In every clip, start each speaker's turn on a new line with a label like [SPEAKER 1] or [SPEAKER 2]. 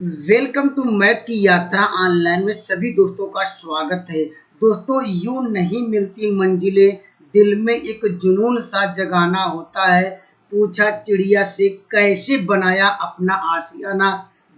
[SPEAKER 1] Welcome to math की यात्रा online में सभी दोस्तों का स्वागत है। दोस्तों, यूं नहीं मिलती मंजिलें, दिल में एक जुनून सा जगाना होता है। पूछा चिड़िया से कैसे बनाया अपना आशियाना,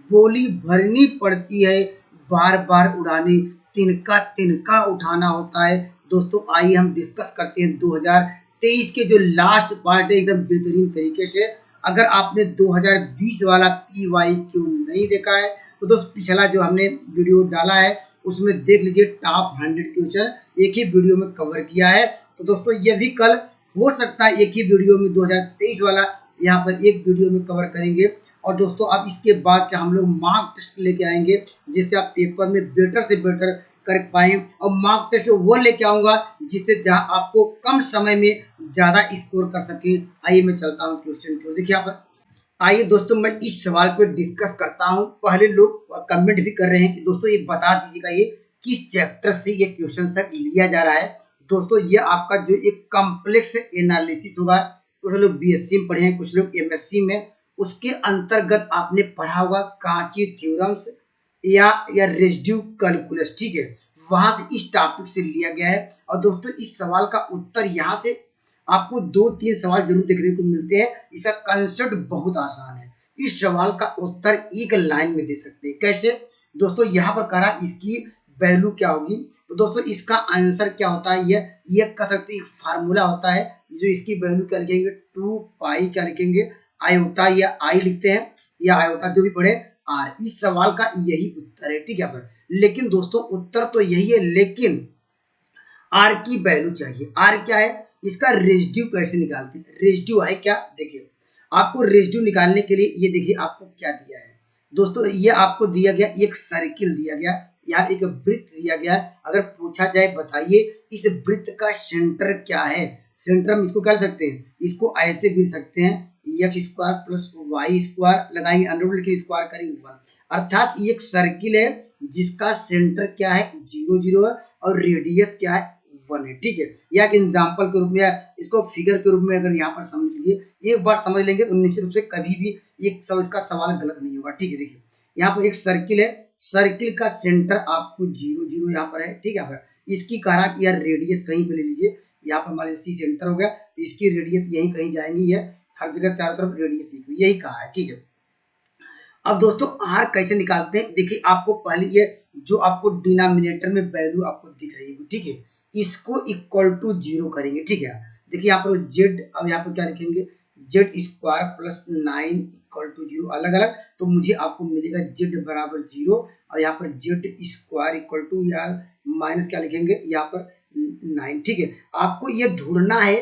[SPEAKER 1] बोली भरनी पड़ती है, बार बार उड़ाने, तिनका तिनका उठाना होता है। दोस्तों, आइए हम डिस्कस करते हैं 2023 के जो लास्ट पार्ट है एकदम बेहतरीन तरीके से। अगर आपने 2020 वाला PYQ नहीं देखा है तो दोस्त पिछला जो हमने वीडियो डाला है उसमें देख लीजिए। टॉप 100 क्वेश्चन एक ही वीडियो में कवर किया है। तो दोस्तों ये भी कल हो सकता है एक ही वीडियो में 2023 वाला यहाँ पर एक वीडियो में कवर करेंगे। और दोस्तों अब इसके बाद क्या हम लोग मार्क टेस्ट लेके आएंगे जिससे आप पेपर में बेटर से बेटर कर पाए। और मार्क टेस्ट वो लेके आऊंगा जिससे जहां आपको कम समय में ज्यादा स्कोर कर सके। आइए मैं चलता हूं क्वेश्चन की ओर। देखिए यहाँ पर आइए दोस्तों मैं इस सवाल पे डिस्कस करता हूं। पहले लोग कमेंट भी कर रहे हैं कि दोस्तों ये बता दीजिएगा ये किस चैप्टर से ये क्वेश्चन सर लिया जा रहा है। दोस्तों ये आपका जो एक कॉम्प्लेक्स एनालिसिस होगा, कुछ लोग BSc में पढ़े हैं, कुछ लोग MSc में, उसके अंतर्गत आपने पढ़ा होगा कांची थ्योरम्स या रेसिड्यू कैलकुलस। ठीक है, वहां से इस टॉपिक से लिया गया है। और दोस्तों इस सवाल का उत्तर यहाँ से आपको 2-3 सवाल जरूर देखने को मिलते हैं। इसका कंसेप्ट बहुत आसान है। इस सवाल का उत्तर एक लाइन में दे सकते हैं। कैसे दोस्तों, यहाँ पर कहा इसकी वैल्यू क्या होगी। तो दोस्तों इसका आंसर क्या होता है, ये कह सकते हैं फार्मूला होता है जो इसकी वैल्यू क्या लिखेंगे 2 पाई क्या लिखेंगे आयोटा, या आई लिखते हैं या आयोटा जो भी पढ़े आर। इस सवाल का यही उत्तर है। ठीक है पर लेकिन दोस्तों उत्तर तो यही है, लेकिन आर की वैल्यू चाहिए। आर क्या है, इसका रेसिड्यू कैसे निकालते हैं। रेसिड्यू है क्या, देखिए आपको रेसिड्यू निकालने के लिए ये देखिए आपको क्या दिया है। दोस्तों ये आपको दिया गया एक सर्किल दिया गया, यहाँ एक वृत्त दिया गया। अगर पूछा जाए बताइए इस वृत्त का सेंटर क्या है। सेंटर हम इसको कह सकते हैं, इसको ऐसे भी सकते हैं x square plus y square लगाएंगे अंडर लेकिन स्क्वायर करेंगे 1। अर्थात ये एक सर्किल है जिसका सेंटर क्या है 0 0 है और रेडियस क्या है 1 है। ठीक है, या एक एग्जांपल के रूप में या इसको फिगर के रूप में अगर यहाँ पर समझ लीजिए, एक बार समझ लेंगे तो निश्चित रूप से कभी भी एक सब इसका सवाल गलत नहीं होगा। ठीक है, देखिए यहाँ पर एक सर्किल है, सर्किल का सेंटर आपको 0 0 यहाँ पर है। ठीक है, इसकी कहा कि यार रेडियस कहीं पे ले लीजिए, यहाँ पर मान लीजिए सेंटर हो गया तो इसकी रेडियस यहीं कहीं जाएंगी, ये हर जगह चारों तरफ रेडियस यही कहा है। ठीक है, अब दोस्तों आर कैसे निकालते हैं, देखिए आपको पहले ये जो आपको डिनोमिनेटर में वैल्यू आपको दिख रही है, ठीक है, इसको इक्वल टू 0 करेंगे। ठीक है, देखिए यहाँ पर जेड, अब यहाँ पर क्या लिखेंगे z square plus 9 equal to 0 अलग अलग, तो मुझे आपको मिलेगा जेड बराबर 0 और यहाँ पर जेड स्क्वायर इक्वल टू या माइनस क्या लिखेंगे यहाँ पर 9। ठीक है, आपको ये ढूंढना है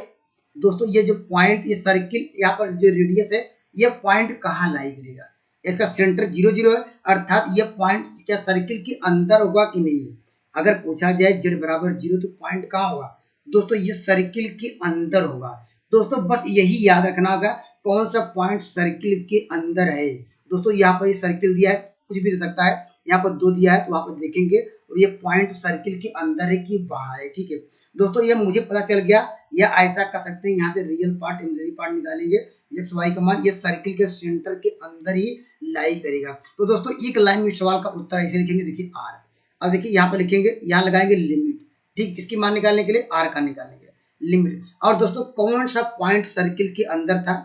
[SPEAKER 1] दोस्तों ये जो पॉइंट, ये सर्किल यहाँ पर जो रेडियस है ये पॉइंट कहाँ लाई करेगा। इसका सेंटर 0 0 है, अर्थात ये पॉइंट क्या सर्किल के अंदर होगा कि नहीं। अगर पूछा जाए जेड बराबर 0 तो पॉइंट कहाँ होगा दोस्तों, ये सर्किल के अंदर होगा। दोस्तों बस यही याद रखना होगा कौन सा पॉइंट सर्किल के अंदर है। दोस्तों यहाँ पर ये सर्किल दिया है, कुछ भी दे सकता है, यहाँ पर 2 दिया है तो वहां पर देखेंगे और ये पॉइंट सर्किल के अंदर है कि बाहर है। ठीक है दोस्तों, ये मुझे पता चल गया, या ऐसा कर सकते हैं यहाँ से रियल पार्ट इमेजिनरी पार्ट निकालेंगे, एक्स वाई का मान ये सर्किल के सेंटर के अंदर ही लाई करेगा। तो दोस्तों एक लाइन में सवाल का उत्तर ऐसे लिखेंगे, देखिए आर। अब देखिए यहाँ पर लिखेंगे, यहाँ लगाएंगे लिमिट। ठीक, किसकी मान निकालने के लिए, आर का निकालने के लिए लिमिट। और दोस्तों कौन सा पॉइंट सर्किल के अंदर था,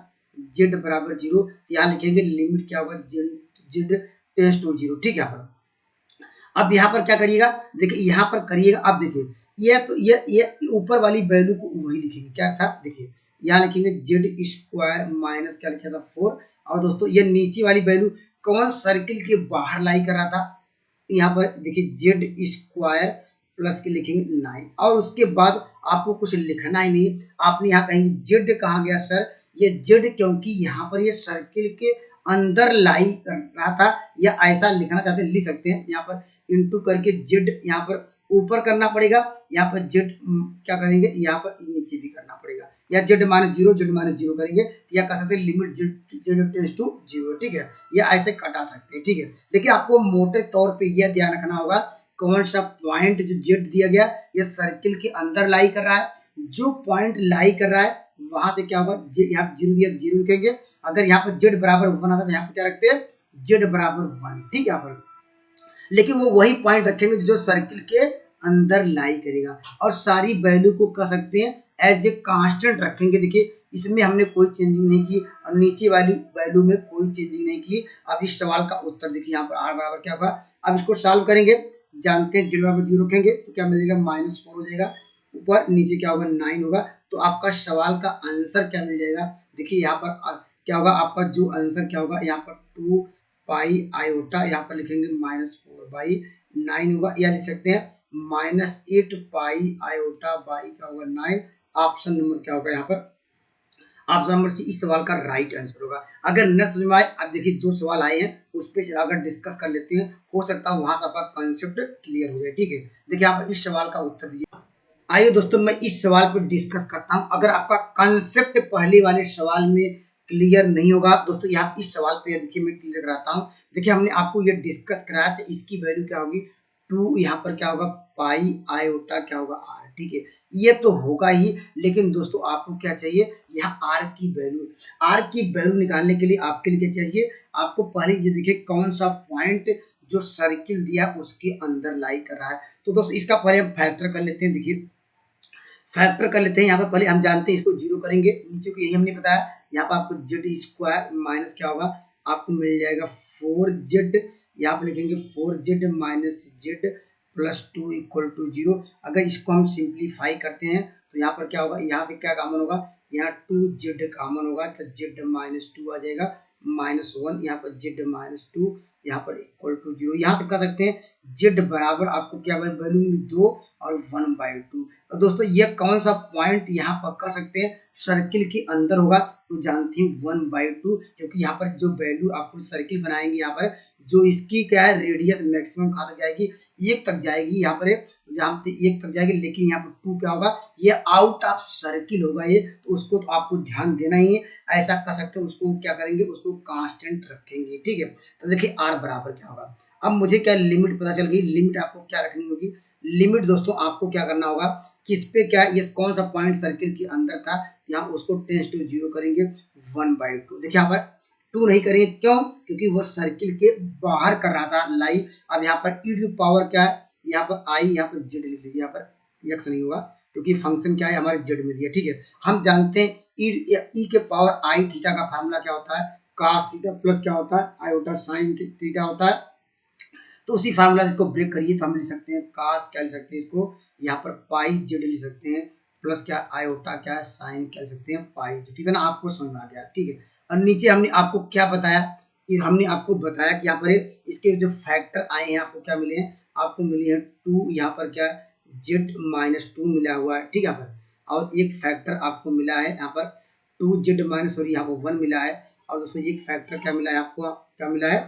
[SPEAKER 1] जेड बराबर 0, यहाँ लिखेंगे लिमिट क्या होगा जेड टेंड्स टू 0। ठीक है, यहाँ पर अब यहाँ पर क्या करिएगा, देखिए यहाँ पर करिएगा, अब देखिए ये तो ये ऊपर वाली वैल्यू को वही लिखेंगे, क्या था देखिए यहाँ लिखेंगे जेड स्क्वायर माइनस क्या लिखा था 4। और दोस्तों ये नीचे वाली वैल्यू कौन सर्किल के बाहर लाई कर रहा था, यहाँ पर देखिए जेड स्क्वायर प्लस के लिखेंगे 9। और उसके बाद आपको कुछ लिखना ही नहीं, आपने यहाँ कहेंगे जेड कहाँ गया सर, ये जेड क्योंकि यहाँ पर ये सर्किल के अंदर लाई कर रहा था, या ऐसा लिखना चाहते हैं लिख सकते हैं, यहाँ पर इंटू करके जेड यहाँ पर ऊपर करना पड़ेगा, यहाँ पर जेड क्या करेंगे यहाँ पर नीचे भी करना पड़ेगा, या जेड माइनस 0 करेंगे, या कह सकते हैं लिमिट जेड टेंड्स टू 0। ठीक है, ये ऐसे कटा सकते हैं। ठीक है, देखिए आपको मोटे तौर पे यह ध्यान रखना होगा कौन सा पॉइंट जो जेड दिया गया ये सर्किल के अंदर लाई कर रहा है, जो पॉइंट लाई कर रहा है वहां से क्या होगा, यहाँ 0 दिया 0 लिखेंगे। अगर यहाँ पर जेड बराबर 1 आता है तो यहाँ पर क्या रखते हैं जेड बराबर 1, ठीक है। यहाँ पर लेकिन वो वही पॉइंट रखेंगे जो सर्किल के अंदर लाई करेगा, और सारी वैल्यू को कह सकते हैं एज ए कांस्टेंट रखेंगे। देखिए इसमें हमने कोई चेंजिंग नहीं की और नीचे वाली वैल्यू में कोई चेंजिंग नहीं की। अब इस सवाल का उत्तर देखिए यहाँ पर आर बराबर क्या होगा। अब इसको सॉल्व करेंगे, जानते हैं जेड बराबर 0 रखेंगे तो क्या मिलेगा, -4 हो जाएगा, ऊपर नीचे क्या होगा 9 होगा। तो आपका सवाल का आंसर क्या मिल जाएगा, देखिए यहाँ पर क्या होगा, आपका जो आंसर क्या होगा, यहाँ पर 2 पाई आयोटा, यहाँ पर लिखेंगे -4/9 होगा, या लिख सकते हैं -8 पाई आयोटा बाई क्या होगा 9। ऑप्शन नंबर क्या होगा, यहाँ पर ऑप्शन नंबर सी इस सवाल का राइट आंसर होगा। अगर न समझ में आए, अब देखिए 2 सवाल आए हैं उस पर अगर डिस्कस कर लेते हैं, हो सकता है वहां से आपका कॉन्सेप्ट क्लियर हो जाए, ठीक है। देखिए यहाँ पर इस सवाल का उत्तर दीजिए। आइए दोस्तों मैं इस सवाल पर डिस्कस करता हूं। अगर आपका कॉन्सेप्ट पहले वाले सवाल में क्लियर नहीं होगा दोस्तों, यहाँ इस सवाल पे देखिए मैं क्लियर कराता हूं। देखिए हमने आपको ये डिस्कस कराया था, इसकी वैल्यू क्या होगी 2, यहाँ पर क्या होगा पाई आयोटा क्या होगा आर, ठीक है। ये तो होगा ही, लेकिन दोस्तों आपको क्या चाहिए, यहाँ आर की वैल्यू निकालने के लिए आपके लिए क्या चाहिए, आपको पहले ये देखिए कौन सा पॉइंट जो सर्किल दिया उसके अंदर लाई कर रहा है। तो दोस्तों इसका पहले हम फैक्टर कर लेते हैं। देखिए फैक्टर कर लेते हैं, यहाँ पर पहले हम जानते हैं इसको 0 करेंगे, नीचे को यही हमने बताया। यहाँ पर आपको जेड स्क्वायर माइनस क्या होगा, आपको मिल जाएगा 4z, यहाँ पर लिखेंगे 4z minus z plus 2 equal to 0। अगर इसको हम सिंप्लीफाई करते हैं तो यहाँ पर क्या होगा, यहाँ से क्या कॉमन होगा, यहाँ 2z कॉमन होगा तो z माइनस 2 आ जाएगा, -1, यहाँ पर z माइनस 2, यहाँ पर इक्वल टू 0। यहाँ से कह सकते हैं z बराबर आपको क्या वैल्यू मिली 2 और 1/2। तो दोस्तों ये कौन सा पॉइंट यहाँ पर कह सकते हैं सर्किल के अंदर होगा, तो जानते हैं 1/2, क्योंकि यहाँ पर जो वैल्यू आपको सर्किल बनाएंगे, यहाँ पर जो इसकी क्या है रेडियस मैक्सिमम कहाँ तक जाएगी, 1 तक जाएगी। यहाँ पर जानते 1 तक जाएगी, लेकिन यहाँ पर 2 क्या होगा, ये आउट ऑफ सर्किल होगा ये, तो उसको तो आपको ध्यान देना ही है। ऐसा कर सकते हैं, उसको क्या करेंगे, उसको कांस्टेंट रखेंगे, ठीक है। तो देखिए आर बराबर क्या होगा। अब मुझे क्या लिमिट पता चल गई, लिमिट आपको क्या रखनी होगी, लिमिट दोस्तों आपको क्या करना होगा, किस पे क्या ये कौन सा पॉइंट सर्किल के अंदर था, यहाँ उसको टेंस टू 0 करेंगे 1/2। देखिए यहाँ पर 2 नहीं करेंगे, क्यों, क्योंकि वो सर्किल के बाहर कर रहा था लाई। अब यहाँ पर e टू पावर क्या है, यहाँ पर आई, यहाँ पर जेड लिख लीजिए, यहाँ पर एक्स नहीं होगा क्योंकि फंक्शन क्या है हमारे जेड में दिया, ठीक है। हम जानते हैं ई के पावर आई थीटा का फार्मूला क्या होता है, cos थीटा प्लस क्या होता है आयोटा साइन थीटा होता है। तो उसी फार्मूला इसको ब्रेक करिए तो हम लिख सकते हैं cos क्या लिख सकते हैं इसको, यहाँ पर पाई जेड लिख सकते हैं, प्लस क्या आयोटा क्या है साइन क्या लिख सकते हैं पाई जेड, ठीक है ना, आपको समझ में आ गया, ठीक है। और नीचे हमने आपको क्या बताया, कि हमने आपको बताया कि यहाँ पर इसके जो फैक्टर आए हैं आपको क्या मिले हैं, आपको मिली है 2, यहाँ पर क्या जेड -2 मिला हुआ है, ठीक है। यहाँ पर और एक फैक्टर आपको मिला है यहाँ पर 2z माइनस, और यहाँ पर 1 मिला है। और दोस्तों एक फैक्टर क्या मिला है आपको, क्या मिला है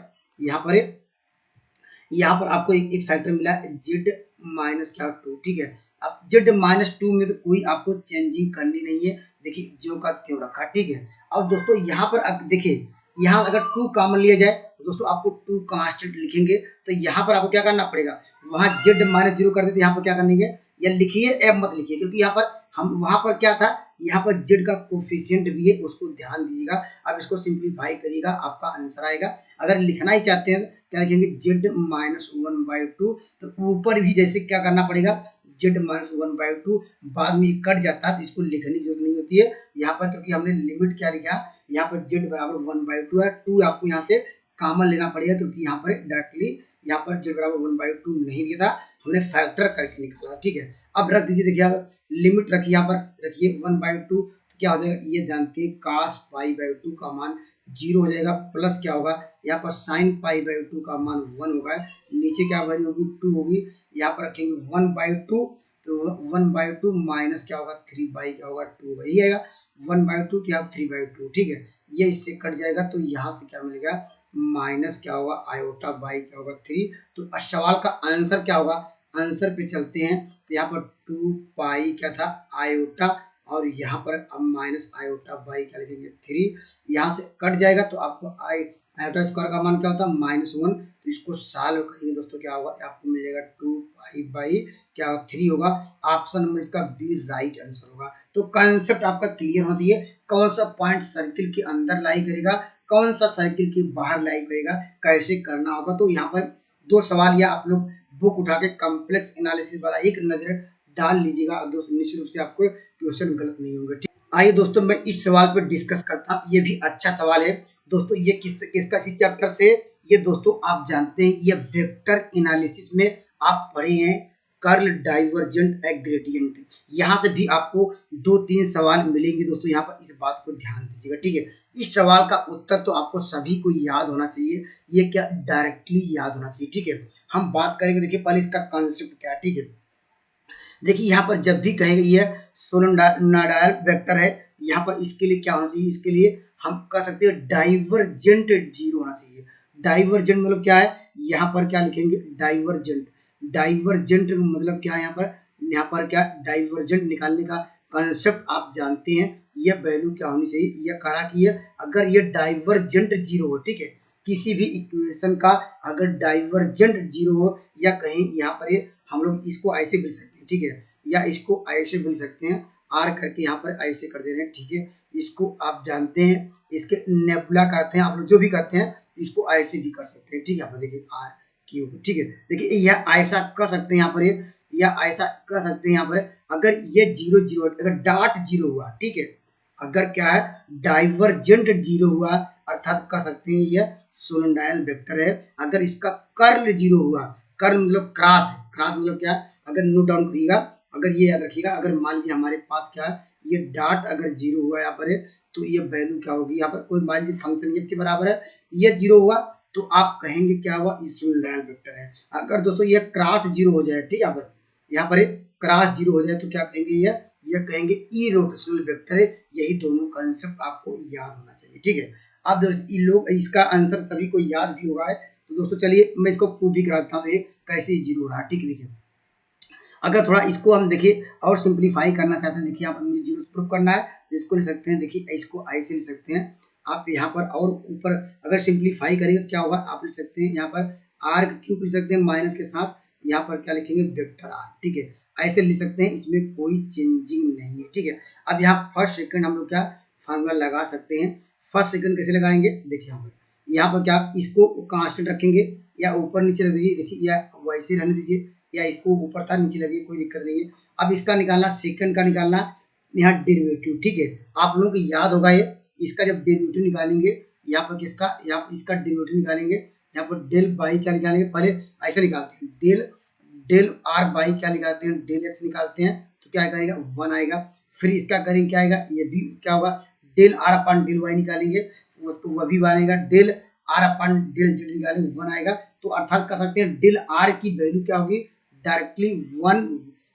[SPEAKER 1] यहाँ पर आपको एक फैक्टर मिला है जेड माइनस क्या 2, ठीक है। अब जेड -2 में तो कोई आपको चेंजिंग करनी नहीं है, देखिए जो का त्यों रखा, ठीक है। अब दोस्तों यहाँ पर देखिए यहाँ अगर 2 कॉमन लिया जाए तो दोस्तों आपको 2 कांस्टेंट लिखेंगे, तो यहाँ पर आपको क्या करना पड़ेगा, वहां जेड -0 कर देते, यहाँ पर क्या करनी है, या लिखिए एफ मत लिखिए, क्योंकि यहाँ पर हम वहां पर क्या था, यहाँ पर जेड का कोफिशिएंट भी है, उसको ध्यान दीजिएगा। अब इसको सिंप्लीफाई करिएगा, आपका आंसर आएगा। अगर लिखना ही चाहते हैं क्या लिखेंगे, जेड -1/2, तो ऊपर भी जैसे क्या करना पड़ेगा, जेड -1/2, बाद में कट जाता है तो इसको लिखने की जरूरत नहीं होती है यहाँ पर, क्योंकि हमने लिमिट क्या लिखा, यहाँ पर जेड बराबर 1/2 है, 2 आपको यहाँ से कॉमन लेना पड़ेगा, क्योंकि यहाँ पर डायरेक्टली यहाँ पर जेड बराबर 1/2 नहीं दिया था, हमने फैक्टर करके निकाला, ठीक है। अब रख दीजिए, देखिए आप लिमिट रखिए, यहाँ पर रखिए 1/2, तो क्या हो जाएगा, ये जानते हैं cos π/2 का मान 0 हो जाएगा, प्लस क्या होगा, यहाँ पर sin π/2 का मान 1 होगा, नीचे क्या वैल्यू होगी 2 होगी, यहाँ पर रखेंगे 1/2, तो 1/2 माइनस क्या होगा 3 क्या होगा 2 होगा, यही आएगा 1/2 क्या 3/2, ठीक है। ये इससे कट जाएगा तो यहाँ से क्या मिलेगा, माइनस क्या होगा आयोटा बाई क्या होगा 3। तो सवाल का आंसर क्या होगा, आंसर पे चलते हैं, तो यहाँ पर 2 पाई क्या था आयोटा, और यहाँ पर अब माइनस आयोटा बाई क्या लिखेंगे 3, यहाँ से कट जाएगा तो आपको आयोटा स्क्वायर का मान क्या होता है -1, तो इसको सॉल्व करेंगे दोस्तों क्या होगा, आपको मिल जाएगा 2 पाई बाई क्या 3 होगा। ऑप्शन नंबर इसका बी राइट आंसर होगा। तो कॉन्सेप्ट आपका क्लियर होना चाहिए, कौन सा पॉइंट सर्किल के अंदर लाई करेगा, कौन सा सर्किल के बाहर लाइव रहेगा, कैसे करना होगा। तो यहाँ पर 2 सवाल या आप लोग बुक उठा के कॉम्प्लेक्स एनालिसिस वाला एक नजर डाल लीजिएगा, दोस्तों निश्चित रूप से आपको क्वेश्चन गलत नहीं होंगे। ठीक, आइए दोस्तों मैं इस सवाल पर डिस्कस करता हूँ। ये भी अच्छा सवाल है दोस्तों, ये किसका इसी चैप्टर से, ये दोस्तों आप जानते हैं ये वेक्टर एनालिसिस में आप पढ़े हैं कर्ल डाइवर्जेंट ग्रेडियंट। यहाँ से भी आपको 2-3 सवाल मिलेंगे दोस्तों, यहाँ पर इस बात को ध्यान दीजिएगा। ठीक है, इस सवाल का उत्तर तो आपको सभी को याद होना चाहिए, ये क्या डायरेक्टली याद होना चाहिए। ठीक है, हम बात करेंगे, देखिए पहले इसका कॉन्सेप्ट क्या है। ठीक है, देखिए यहाँ पर जब भी कहेंगे ये सोलेनोइडल वेक्टर है, यहाँ पर इसके लिए क्या होना चाहिए, इसके लिए हम कह सकते हैं डाइवर्जेंट जीरो होना चाहिए। डाइवर्जेंट मतलब क्या है, यहाँ पर क्या लिखेंगे डाइवर्जेंट। डाइवर्जेंट मतलब क्या है, यहाँ पर क्या डाइवर्जेंट निकालने का कंसेप्ट आप जानते हैं, यह वैल्यू क्या होनी चाहिए, यह करा कि अगर ये डाइवर्जेंट जीरो हो, ठीक है, किसी भी इक्वेशन का अगर डाइवर्जेंट जीरो हो, या कहीं यहाँ पर ये हम लोग इसको ऐसे लिख सकते हैं। ठीक है, या इसको ऐसे मिल सकते हैं, आर करके यहाँ पर ऐसे कर दे रहे हैं। ठीक है, इसको आप जानते हैं इसके नेबुला कहते हैं, आप लोग जो भी कहते हैं इसको ऐसे भी कर सकते हैं। ठीक है, आप देखिए आर क्यूब। ठीक है, देखिए यह ऐसा कर सकते हैं यहाँ पर, या ऐसा कर सकते हैं यहाँ पर, अगर ये जीरो जीरो अगर डॉट जीरो हुआ, ठीक है, अगर क्या है डाइवर्जेंट जीरो हुआ, अर्थात कह सकते हैं यह सोलेनोइडल वेक्टर है। अगर इसका कर्ल जीरो हुआ, कर्ल मतलब क्रॉस है, क्रॉस मतलब क्या, अगर नोट डाउन करिएगा, अगर ये याद रखिएगा, अगर मान लीजिए हमारे पास क्या है ये डॉट अगर जीरो हुआ यहाँ पर है, तो ये वैल्यू क्या होगी, यहाँ पर कोई मान लीजिए फंक्शन ये के बराबर है, ये जीरो हुआ तो आप कहेंगे क्या हुआ, ये सोलेनोइडल वेक्टर है। अगर दोस्तों ये क्रॉस जीरो हो जाए, ठीक है, यहाँ पर क्रॉस जीरो हो जाए तो क्या कहेंगे, ये कहेंगे इरोटेशनल वेक्टर है। यही दोनों कंसेप्ट आपको याद होना चाहिए। ठीक है, अब दोस्तों लोग इसका आंसर सभी को याद भी हुआ है, तो दोस्तों चलिए मैं इसको प्रूव भी कराता हूँ कैसे जीरो हो रहा है। ठीक है, देखिए अगर थोड़ा इसको हम देखिए और सिंप्लीफाई करना चाहते हैं, देखिए आप मुझे जीरो प्रूव करना है तो इसको लिख सकते हैं, देखिए इसको ऐसे लिख सकते हैं आप यहाँ पर, और ऊपर अगर सिंप्लीफाई करेंगे तो क्या होगा, आप लिख सकते हैं यहाँ पर आर क्यूब लिख सकते हैं माइनस के साथ, यहाँ पर क्या लिखेंगे वेक्टर आर। ठीक है, ऐसे लिख सकते हैं, इसमें कोई चेंजिंग नहीं है। ठीक है, अब यहाँ फर्स्ट सेकंड हम लोग क्या फार्मूला लगा सकते हैं। फर्स्ट सेकंड कैसे लगाएंगे, देखिए यहाँ पर क्या इसको कांस्टेंट रखेंगे या ऊपर नीचे रख दीजिए, देखिए या वैसे रहने दीजिए, या इसको ऊपर था नीचे लगी, कोई दिक्कत नहीं है। अब इसका निकालना, सेकंड का निकालना, यहाँ डेरिवेटिव। ठीक है, आप लोगों को याद होगा ये, इसका जब डेरिवेटिव निकालेंगे, यहाँ पर किसका, यहाँ पर इसका डेरिवेटिव निकालेंगे, यहाँ पर डेल बाई क्या निकालेंगे, पहले ऐसे निकालते हैं, डेल आर बाई क्या निकालते हैं, डेल एक्स निकालते हैं, तो क्या करेगा 1 आएगा। फिर इसका करेंगे क्या आएगा, ये भी क्या होगा, del r upon del y निकालेंगे, उसको वह भी बनेगा, del r upon del z निकालेंगे 1 आएगा। तो अर्थात कह सकते हैं डेल आर की वैल्यू क्या होगी, डायरेक्टली 1,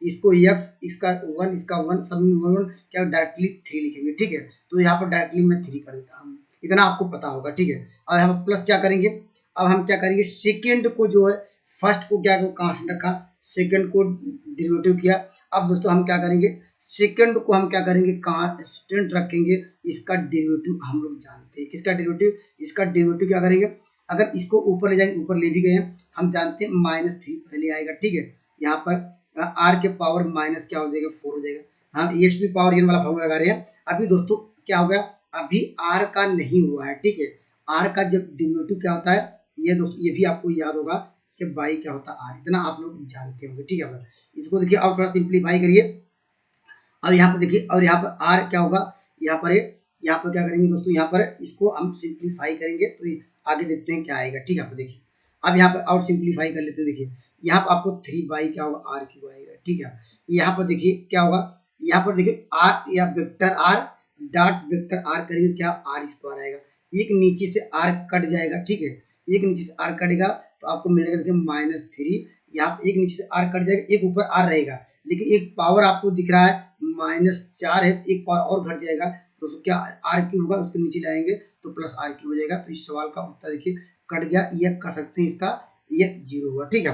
[SPEAKER 1] इसको x, इसका 1, इसका 1, सब में 1 क्या डायरेक्टली 3 लिखेंगे। ठीक है, तो यहाँ पर डायरेक्टली मैं 3 कर देता हूँ, इतना आपको पता होगा। ठीक है, और हम प्लस क्या करेंगे, अब हम क्या करेंगे, सेकेंड को जो है फर्स्ट को क्या कांस्टेंट रखा, सेकेंड को डेरिवेटिव किया। अब दोस्तों हम क्या करेंगे, सेकेंड को हम क्या करेंगे कांस्टेंट रखेंगे, इसका डेरिवेटिव हम लोग जानते हैं, किसका डेरिवेटिव, इसका डेरिवेटिव क्या करेंगे, अगर इसको ऊपर ले जाएंगे, ऊपर ले भी गए हैं, हम जानते हैं -3 पहले आएगा। ठीक है, यहाँ पर आर के पावर माइनस क्या हो जाएगा 4 हो जाएगा। हम ई की पावर n वाला फॉर्मूला लगा रहे हैं। अभी दोस्तों क्या हो गया, अभी आर का नहीं हुआ है। ठीक है, आर का जब डेरिवेटिव क्या होता है, ये दोस्तों ये भी आपको याद होगा कि बाई क्या होता है आर, इतना आप लोग जानते होंगे। ठीक है, इसको देखिए और थोड़ा सिंप्लीफाई करिए, और यहाँ पर देखिए, और यहाँ पर आर क्या होगा, यहाँ पर क्या करेंगे दोस्तों, यहाँ पर इसको हम सिंप्लीफाई करेंगे तो आगे देखते हैं क्या आएगा। ठीक है, देखिए अब यहाँ पर और सिंप्लीफाई कर लेते हैं, देखिए यहाँ पर आपको 3 बाई क्या होगा आर क्यूब आएगा। ठीक है, यहाँ पर देखिए क्या होगा, यहाँ पर देखिए आर या vector r dot vector r करेंगे क्या आर स्क्वायर आएगा, एक नीचे से आर कट जाएगा। ठीक है, एक नीचे से आर कटेगा तो आपको मिलेगा देखिए -3, यहाँ एक नीचे से आर कट जाएगा, एक ऊपर आर रहेगा, लेकिन एक पावर आपको दिख रहा है -4 है, एक पावर और घट जाएगा, तो क्या आर क्यूब होगा, उसको नीचे लाएंगे तो प्लस आर क्यूब हो जाएगा। तो इस सवाल का उत्तर देखिए कट गया, ये कह सकते हैं इसका ये 0 हुआ। ठीक है,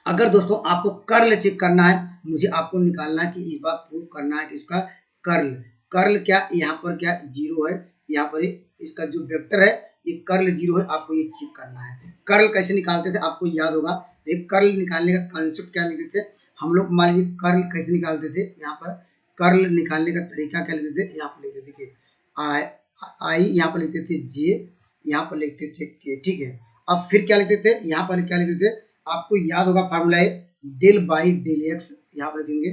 [SPEAKER 1] अगर दोस्तों आपको कर्ल चेक करना है, मुझे आपको निकालना है कि इस बार प्रूव करना है कि इसका कर्ल क्या, यहाँ पर क्या 0 है, यहाँ पर इसका जो वेक्टर है ये कर्ल 0 है, आपको ये चेक करना है। कर्ल कैसे निकालते थे आपको याद होगा, कर्ल निकालने का कंसेप्ट क्या लिखते थे हम लोग, मान लीजिए कर्ल कैसे निकालते थे, यहाँ पर कर्ल निकालने का तरीका क्या लिखते थे, यहाँ पर लिखते देखिए आई, यहाँ पर लिखते थे जे, यहाँ पर लिखते थे के, ठीक है। अब फिर क्या लिखते थे, यहाँ पर क्या लिखते थे, आपको याद होगा फार्मूला है डेल बाई डेल एक्स, यहाँ पर लिखेंगे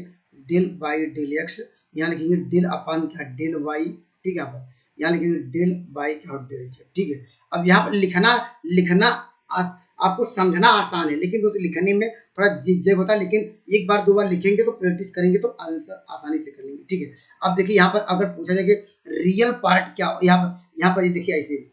[SPEAKER 1] डेल बाई डेल एक्स, यहाँ लिखेंगे डेल अपान क्या डेल वाई, ठीक है। यहाँ पर यहाँ लिखेंगे डेल बाई क्या डेल जेड, ठीक है। अब यहाँ पर लिखना लिखना आपको समझना आसान है, लेकिन दोस्तों लिखने में थोड़ा झिझक होता है, लेकिन एक बार दो बार लिखेंगे तो प्रैक्टिस करेंगे तो आंसर आसानी से कर लेंगे, ठीक है। अब देखिए यहाँ पर अगर पूछा जाए कि रियल पार्ट क्या, यहाँ पर ये देखिए ऐसे,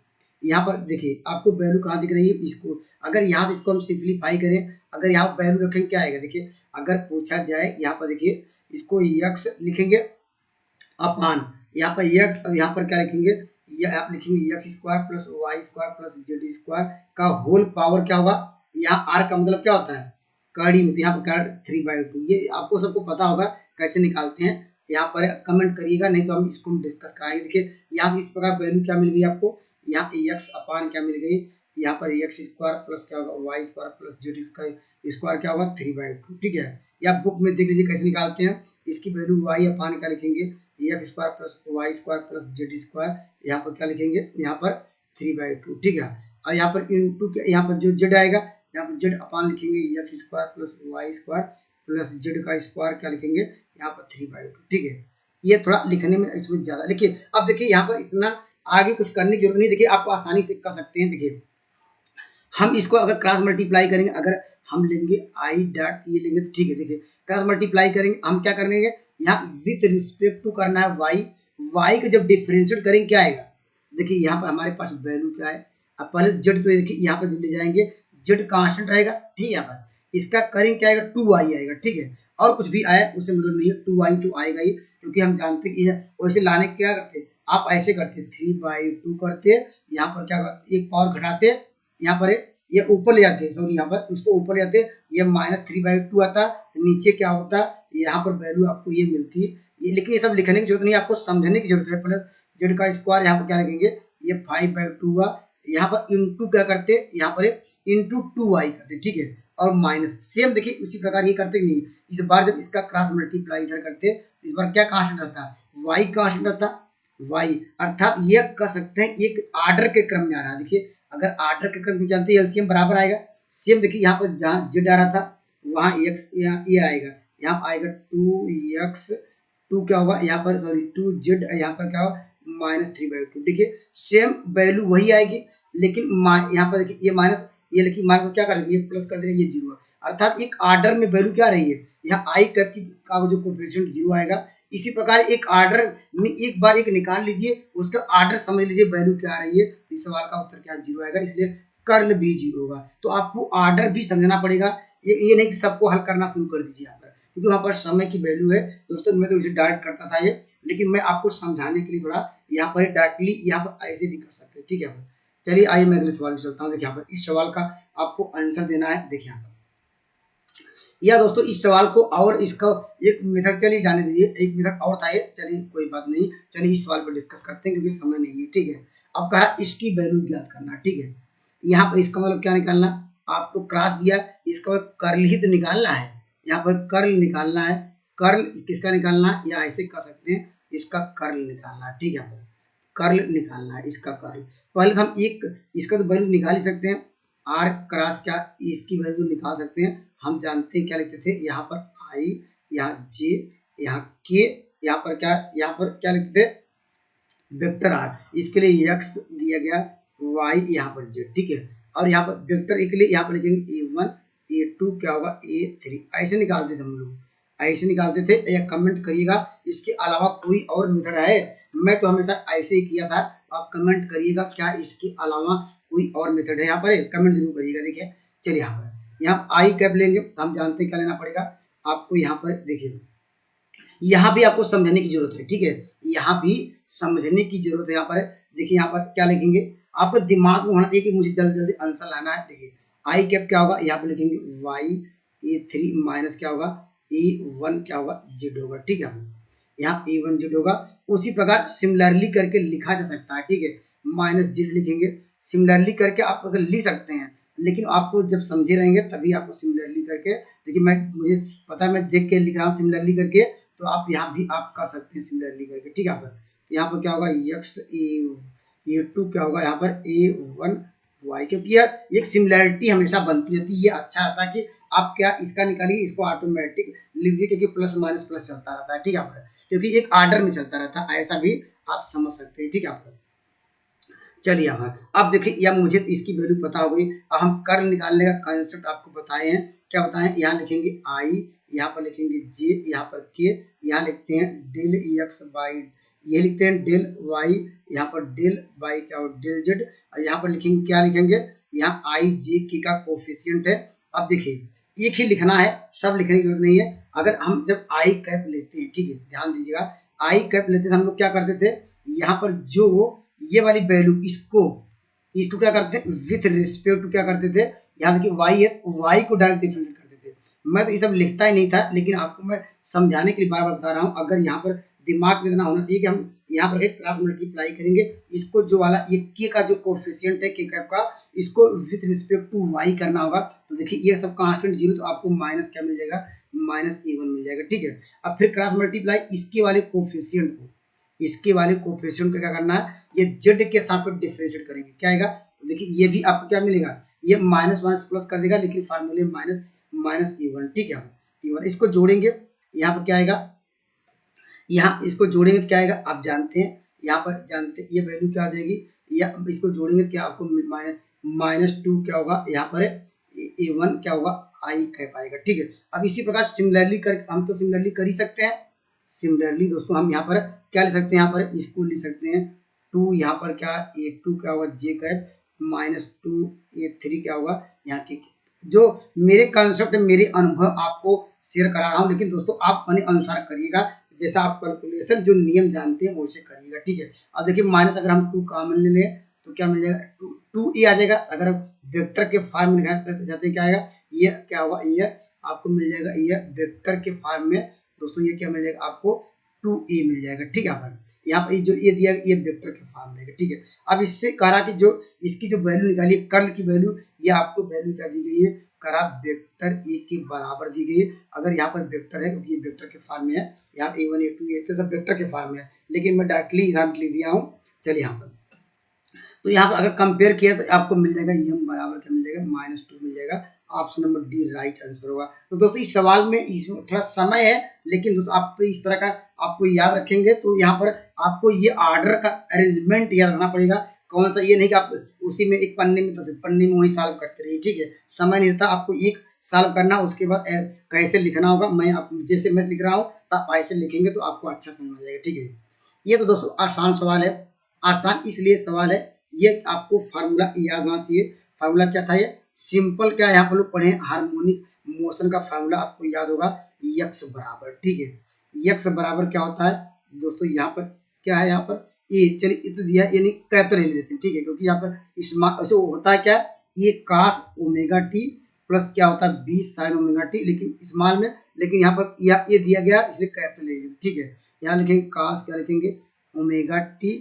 [SPEAKER 1] यहाँ पर देखिए आपको वैल्यू कहाँ दिख रही है, इसको अगर यहाँ से इसको हम सिंप्लीफाई करें, अगर यहाँ वैल्यू रखेंगे क्या आएगा, देखिए अगर पूछा जाए यहाँ पर देखिए इसको x लिखेंगे अपान यहाँ पर x, और यहाँ पर क्या लिखेंगे, आप लिखेंगे x square plus y square plus z square का होल पावर क्या होगा, यहाँ r का मतलब क्या होता है कड़ी, यहाँ पर 3/2, ये आपको सबको पता होगा कैसे निकालते हैं, यहाँ पर कमेंट करिएगा, नहीं तो हम इसको डिस्कस कराएंगे। देखिए यहाँ से इस प्रकार वैल्यू क्या मिल गई आपको, यहाँ x अपान क्या मिल गई, यहाँ पर एक्स स्क्वायर प्लस क्या होगा y square plus z square क्या होगा 3/2, ठीक है। या बुक में देख लीजिए कैसे निकालते हैं, इसकी वैल्यू वाई अपान क्या लिखेंगे x square plus y square plus z square, यहाँ पर क्या लिखेंगे यहाँ पर 3/2, ठीक है। और यहाँ पर इनटू यहाँ पर जो जेड आएगा, यहाँ पर जेड अपान लिखेंगे x square plus y square plus z का स्क्वायर क्या लिखेंगे यहाँ पर 3/2, ठीक है। ये थोड़ा लिखने में इसमें ज्यादा, लेकिन अब देखिए यहाँ पर इतना आगे कुछ करने की जरूरत नहीं, देखिए आपको आसानी से कर सकते हैं। देखिए हम इसको अगर क्रॉस मल्टीप्लाई करेंगे, अगर हम लेंगे आई डॉट ये लेंगे तो ठीक है, देखिए क्रॉस मल्टीप्लाई करेंगे, हम क्या करेंगे यहाँ विथ रिस्पेक्ट टू करना है वाई, वाई का जब डिफरेंशिएट करेंगे क्या आएगा, देखिए यहाँ पर हमारे पास वैल्यू क्या है, अब पहले जेड तो देखिए यहाँ पर जब ले जाएंगे जेड कांस्टेंट रहेगा, ठीक है। यहाँ पर इसका करेंगे क्या आएगा 2y आएगा, ठीक है। और कुछ भी आया उससे मतलब नहीं है, 2y तो आएगा ही, क्योंकि हम जानते हैं कि वैसे लाने क्या करते आप ऐसे करते 3/2 करते, यहाँ पर क्या करते एक पावर घटाते, यहाँ पर ये ऊपर ले जाते हैं, सॉरी यहाँ पर उसको ऊपर ले जाते, ये -3/2 आता, नीचे क्या होता यहाँ पर वैल्यू आपको ये मिलती है, ये लेकिन ये सब लिखने की जरूरत नहीं, आपको समझने की जरूरत है। प्लस जेड का स्क्वायर यहाँ पर क्या लिखेंगे ये 5/2 हुआ, यहाँ पर इंटू क्या करते यहाँ पर इंटू 2y करते, ठीक है। और माइनस सेम देखिए उसी प्रकार ये करते नहीं, इस बार जब इसका क्रॉस मल्टीप्लाई इधर करते इस बार क्या कांस्टेंट रहता है y कांस्टेंट रहता y, अर्थात ये कह सकते हैं एक आर्डर के क्रम में आ रहा है। देखिए अगर आर्डर के क्रम में जानते हैं एलसीएम बराबर आएगा, सेम देखिए यहाँ पर जहाँ जेड आ रहा था वहाँ x ये आएगा, यहाँ आएगा 2x, 2 क्या होगा यहाँ पर सॉरी 2z, यहाँ पर क्या होगा -3/2, देखिए सेम वैल्यू वही आएगी, लेकिन यहाँ पर देखिए ये माइनस ये, लेकिन माइनस क्या कर देंगे ये प्लस कर देंगे, ये जीरो, अर्थात एक आर्डर में वैल्यू क्या रही है यहाँ आई कैप की का जो कोएफिशिएंट जीरो आएगा। इसी प्रकार एक आर्डर में एक बार एक निकाल लीजिए, उसका आर्डर समझ लीजिए वैल्यू क्या आ रही है, इस सवाल का उत्तर क्या जीरो आएगा, इसलिए कर्ल भी जीरो होगा। तो आपको आर्डर भी समझना पड़ेगा, ये नहीं कि सबको हल करना शुरू कर दीजिए यहाँ पर, क्योंकि वहाँ पर समय की वैल्यू है। दोस्तों मैं तो इसे डायरेक्ट करता था ये, लेकिन मैं आपको समझाने के लिए थोड़ा यहाँ पर डायरेक्टली यहाँ पर ऐसे भी कर सकते हैं, ठीक है। चलिए आइए मैं अगले सवाल में चलता हूँ। देखिए यहाँ पर इस सवाल का आपको आंसर देना है, देखिए यहाँ पर या दोस्तों इस सवाल को और इसका एक मेथड चलिए जाने दीजिए, एक मेथड और था ये, चलिए कोई बात नहीं, चलिए इस सवाल पर डिस्कस करते हैं क्योंकि समय नहीं है, ठीक है। अब कह रहा इसकी वैल्यू ज्ञात करना, ठीक है। यहाँ पर इसका मतलब क्या निकालना, आपको क्रॉस दिया इसका मतलब कर्ल ही तो निकालना है, यहाँ पर कर्ल निकालना है, कर्ल किसका निकालना है या ऐसे कह सकते हैं इसका कर्ल निकालना है, ठीक है। कर्ल निकालना है इसका कर्ल, पहले हम एक इसका तो वैल्यू निकाल ही सकते हैं, आर क्रॉस क्या इसकी वैल्यू निकाल सकते हैं, हम जानते हैं क्या लिखते थे यहाँ पर आई, यहाँ जे, यहाँ के, यहाँ पर क्या लिखते थे वेक्टर आर, इसके लिए एक्स दिया गया वाई यहाँ पर जेड, ठीक है। और यहाँ पर वेक्टर के लिए यहाँ पर लिखेंगे a1 a2 क्या होगा a3, ऐसे निकालते थे हम लोग, ऐसे निकालते थे। या कमेंट करिएगा इसके अलावा कोई और मेथड है, मैं तो हमेशा ऐसे ही किया था, आप कमेंट करिएगा क्या इसके अलावा कोई और मेथड है, यहाँ पर कमेंट जरूर करिएगा। देखिए चलिए यहाँ पर यहाँ आई कैप लेंगे तो हम जानते हैं क्या लेना पड़ेगा आपको, यहाँ पर देखिए यहाँ भी आपको समझने की जरूरत है, ठीक है, यहाँ भी समझने की जरूरत है। यहाँ पर देखिए यहाँ पर क्या लिखेंगे, आपको दिमाग में होना चाहिए कि मुझे जल्दी जल्दी आंसर लाना है। देखिए आई कैप क्या होगा, यहाँ पर लिखेंगे वाई a3 माइनस क्या होगा a1 क्या होगा जेड होगा, ठीक है। यहाँ a1 जेड होगा, उसी प्रकार सिमिलरली करके लिखा जा सकता है, ठीक है, माइनस जेड लिखेंगे, सिमिलरली करके आप अगर लिख सकते हैं, लेकिन आपको जब समझे रहेंगे तभी आपको सिमिलरली करके, देखिए मुझे पता है मैं देख के लिख रहा हूँ सिमिलरली करके, तो आप यहाँ भी आप कर सकते हैं सिमिलरली करके, ठीक है। यहाँ पर क्या होगा A2 क्या होगा यहाँ पर A1 y, क्योंकि यार एक सिमिलैरिटी हमेशा बनती रहती है, ये अच्छा रहता है कि आप क्या इसका निकालिए, इसको ऑटोमेटिक लीजिए, क्योंकि प्लस माइनस प्लस चलता रहता है, ठीक है आपका, क्योंकि एक आर्डर में चलता रहता है, ऐसा भी आप समझ सकते हैं, ठीक है आपका। चलिए अब देखिए, या मुझे इसकी वैल्यू पता हो गई, अब हम कर्ल निकालने का कंसेप्ट आपको बताए हैं, क्या बताएं, यहाँ लिखेंगे आई, यहाँ पर लिखेंगे जे, यहाँ पर के, यहाँ लिखते हैं डेल एक्स बाई, ये लिखते हैं डेल वाई, यहाँ पर डेल वाई क्या हो डेल जेड, और यहाँ पर लिखेंगे क्या लिखेंगे, यहाँ आई जे के का कोफिशिएंट है। अब देखिए एक ही लिखना है, सब लिखने की जरूरत नहीं है। अगर हम जब आई कैप लेते हैं, ठीक है ध्यान दीजिएगा, आई कैप लेते थे हम लोग क्या करते थे, यहाँ पर जो ये वाली वैल्यू इसको क्या करते थे विथ रिस्पेक्ट टू क्या करते थे, यहाँ देखिए वाई है, वाई को डायरेक्ट डिफरेंशिएट करते थे। मैं तो ये सब लिखता ही नहीं था, लेकिन आपको मैं समझाने के लिए बार बार बता रहा हूँ। अगर यहाँ पर दिमाग में इतना होना चाहिए कि हम यहाँ पर एक क्रॉस मल्टीप्लाई करेंगे, इसको जो वाला ये के का जो कोफिशिएंट है के कैप का, इसको विथ रिस्पेक्ट टू वाई करना होगा। तो देखिए ये सब कांस्टेंट जीरो, तो आपको माइनस क्या मिल जाएगा, माइनस A1 मिल जाएगा, ठीक है। अब फिर क्रॉस मल्टीप्लाई इसके वाले कोफिशिएंट को, इसके वाले कोफिशिएंट को क्या करना है, ये जेड के साथ डिफरेंशिएट करेंगे, क्या आएगा, तो देखिए ये भी आपको क्या मिलेगा, ये माइनस माइनस प्लस कर देगा, लेकिन फार्मूले माइनस माइनस E1, ठीक है E1, इसको जोड़ेंगे, यहाँ पर क्या आएगा, यहाँ इसको जोड़ेंगे तो क्या आएगा, आप जानते हैं, यहाँ पर जानते हैं ये वैल्यू क्या आ जाएगी, या इसको जोड़ेंगे तो क्या आपको -2 क्या होगा, यहाँ पर A1 क्या होगा, आई कह पाएगा, ठीक है। अब इसी प्रकार सिमिलरली कर, हम तो सिमिलरली कर ही सकते हैं। सिमिलरली दोस्तों हम यहाँ पर क्या लिख सकते हैं, यहाँ पर इसको लिख सकते हैं 2, यहाँ पर क्या A2 क्या होगा जे कैप, -2 A3 क्या होगा, यहाँ के जो मेरे कंसेप्ट मेरे अनुभव आपको शेयर करा रहा हूँ, लेकिन दोस्तों आप अपने अनुसार करिएगा, जैसा आप कैलकुलेशन जो नियम जानते हैं वैसे करिएगा, ठीक है। अब देखिए माइनस अगर हम 2 कॉमन ले लें तो क्या मिल जाएगा, 2 a आ जाएगा। अगर वेक्टर के फॉर्म में जाते क्या आएगा, ये क्या होगा, ये आपको मिल जाएगा, ये वेक्टर के फॉर्म में दोस्तों ये क्या मिल जाएगा आपको 2a मिल जाएगा, ठीक है। आप यहाँ पर जो ये दिया ये वेक्टर के फॉर्म में, ठीक है। अब इससे करा कि जो इसकी जो वैल्यू निकाली कर्ल की वैल्यू, ये आपको वैल्यू क्या दी गई है, करा वेक्टर ए के बराबर दी गई है। अगर यहाँ पर वेक्टर है, क्योंकि ये वेक्टर के फॉर्म में है, यहाँ A1 A2 A3 सब वेक्टर के फॉर्म में है, लेकिन मैं डायरेक्टली इधर लिख दिया हूँ। चलिए यहाँ पर तो यहाँ पर अगर कंपेयर किया तो आपको मिल जाएगा m बराबर क्या मिल जाएगा, -2 मिल जाएगा। Option number D right answer होगा। तो दोस्तों इस सवाल में इसमें थोड़ा समय है, लेकिन दोस्तों आप इस तरह का आपको याद रखेंगे तो यहाँ पर आपको ये ऑर्डर का अरेंजमेंट याद रखना पड़ेगा। कौन सा, ये नहीं कि आप उसी में एक पन्ने में 10 पन्ने में वही सॉल्व करते रहिए, ठीक है। समय नहीं रहता, आपको एक सॉल्व करना, उसके बाद कैसे लिखना होगा, मैं जैसे मैं लिख रहा हूँ तो आप ऐसे लिखेंगे तो आपको अच्छा समझ आ जाएगा, ठीक है। ये तो दोस्तों आसान सवाल है, आसान इसलिए सवाल है, ये आपको फार्मूला याद होना चाहिए। फार्मूला क्या था, ये सिंपल क्या यहाँ पर लोग पढ़े हार्मोनिक मोशन का फार्मूला आपको याद होगा, यक्स बराबर, ठीक है। यक्स बराबर क्या होता है दोस्तों, यहाँ पर क्या है, यहाँ पर ए, चलिए इत दिया यानी कैपिटल ले लेते हैं, ठीक है, क्योंकि यहाँ पर स्मॉल होता है क्या, ये cos ओमेगा टी प्लस क्या होता है बी साइन ओमेगा टी, लेकिन स्मॉल में, लेकिन यहाँ पर ये दिया गया इसलिए कैपिटल ले लेते, ठीक है। यहाँ लिखेंगे cos, क्या लिखेंगे ओमेगा टी,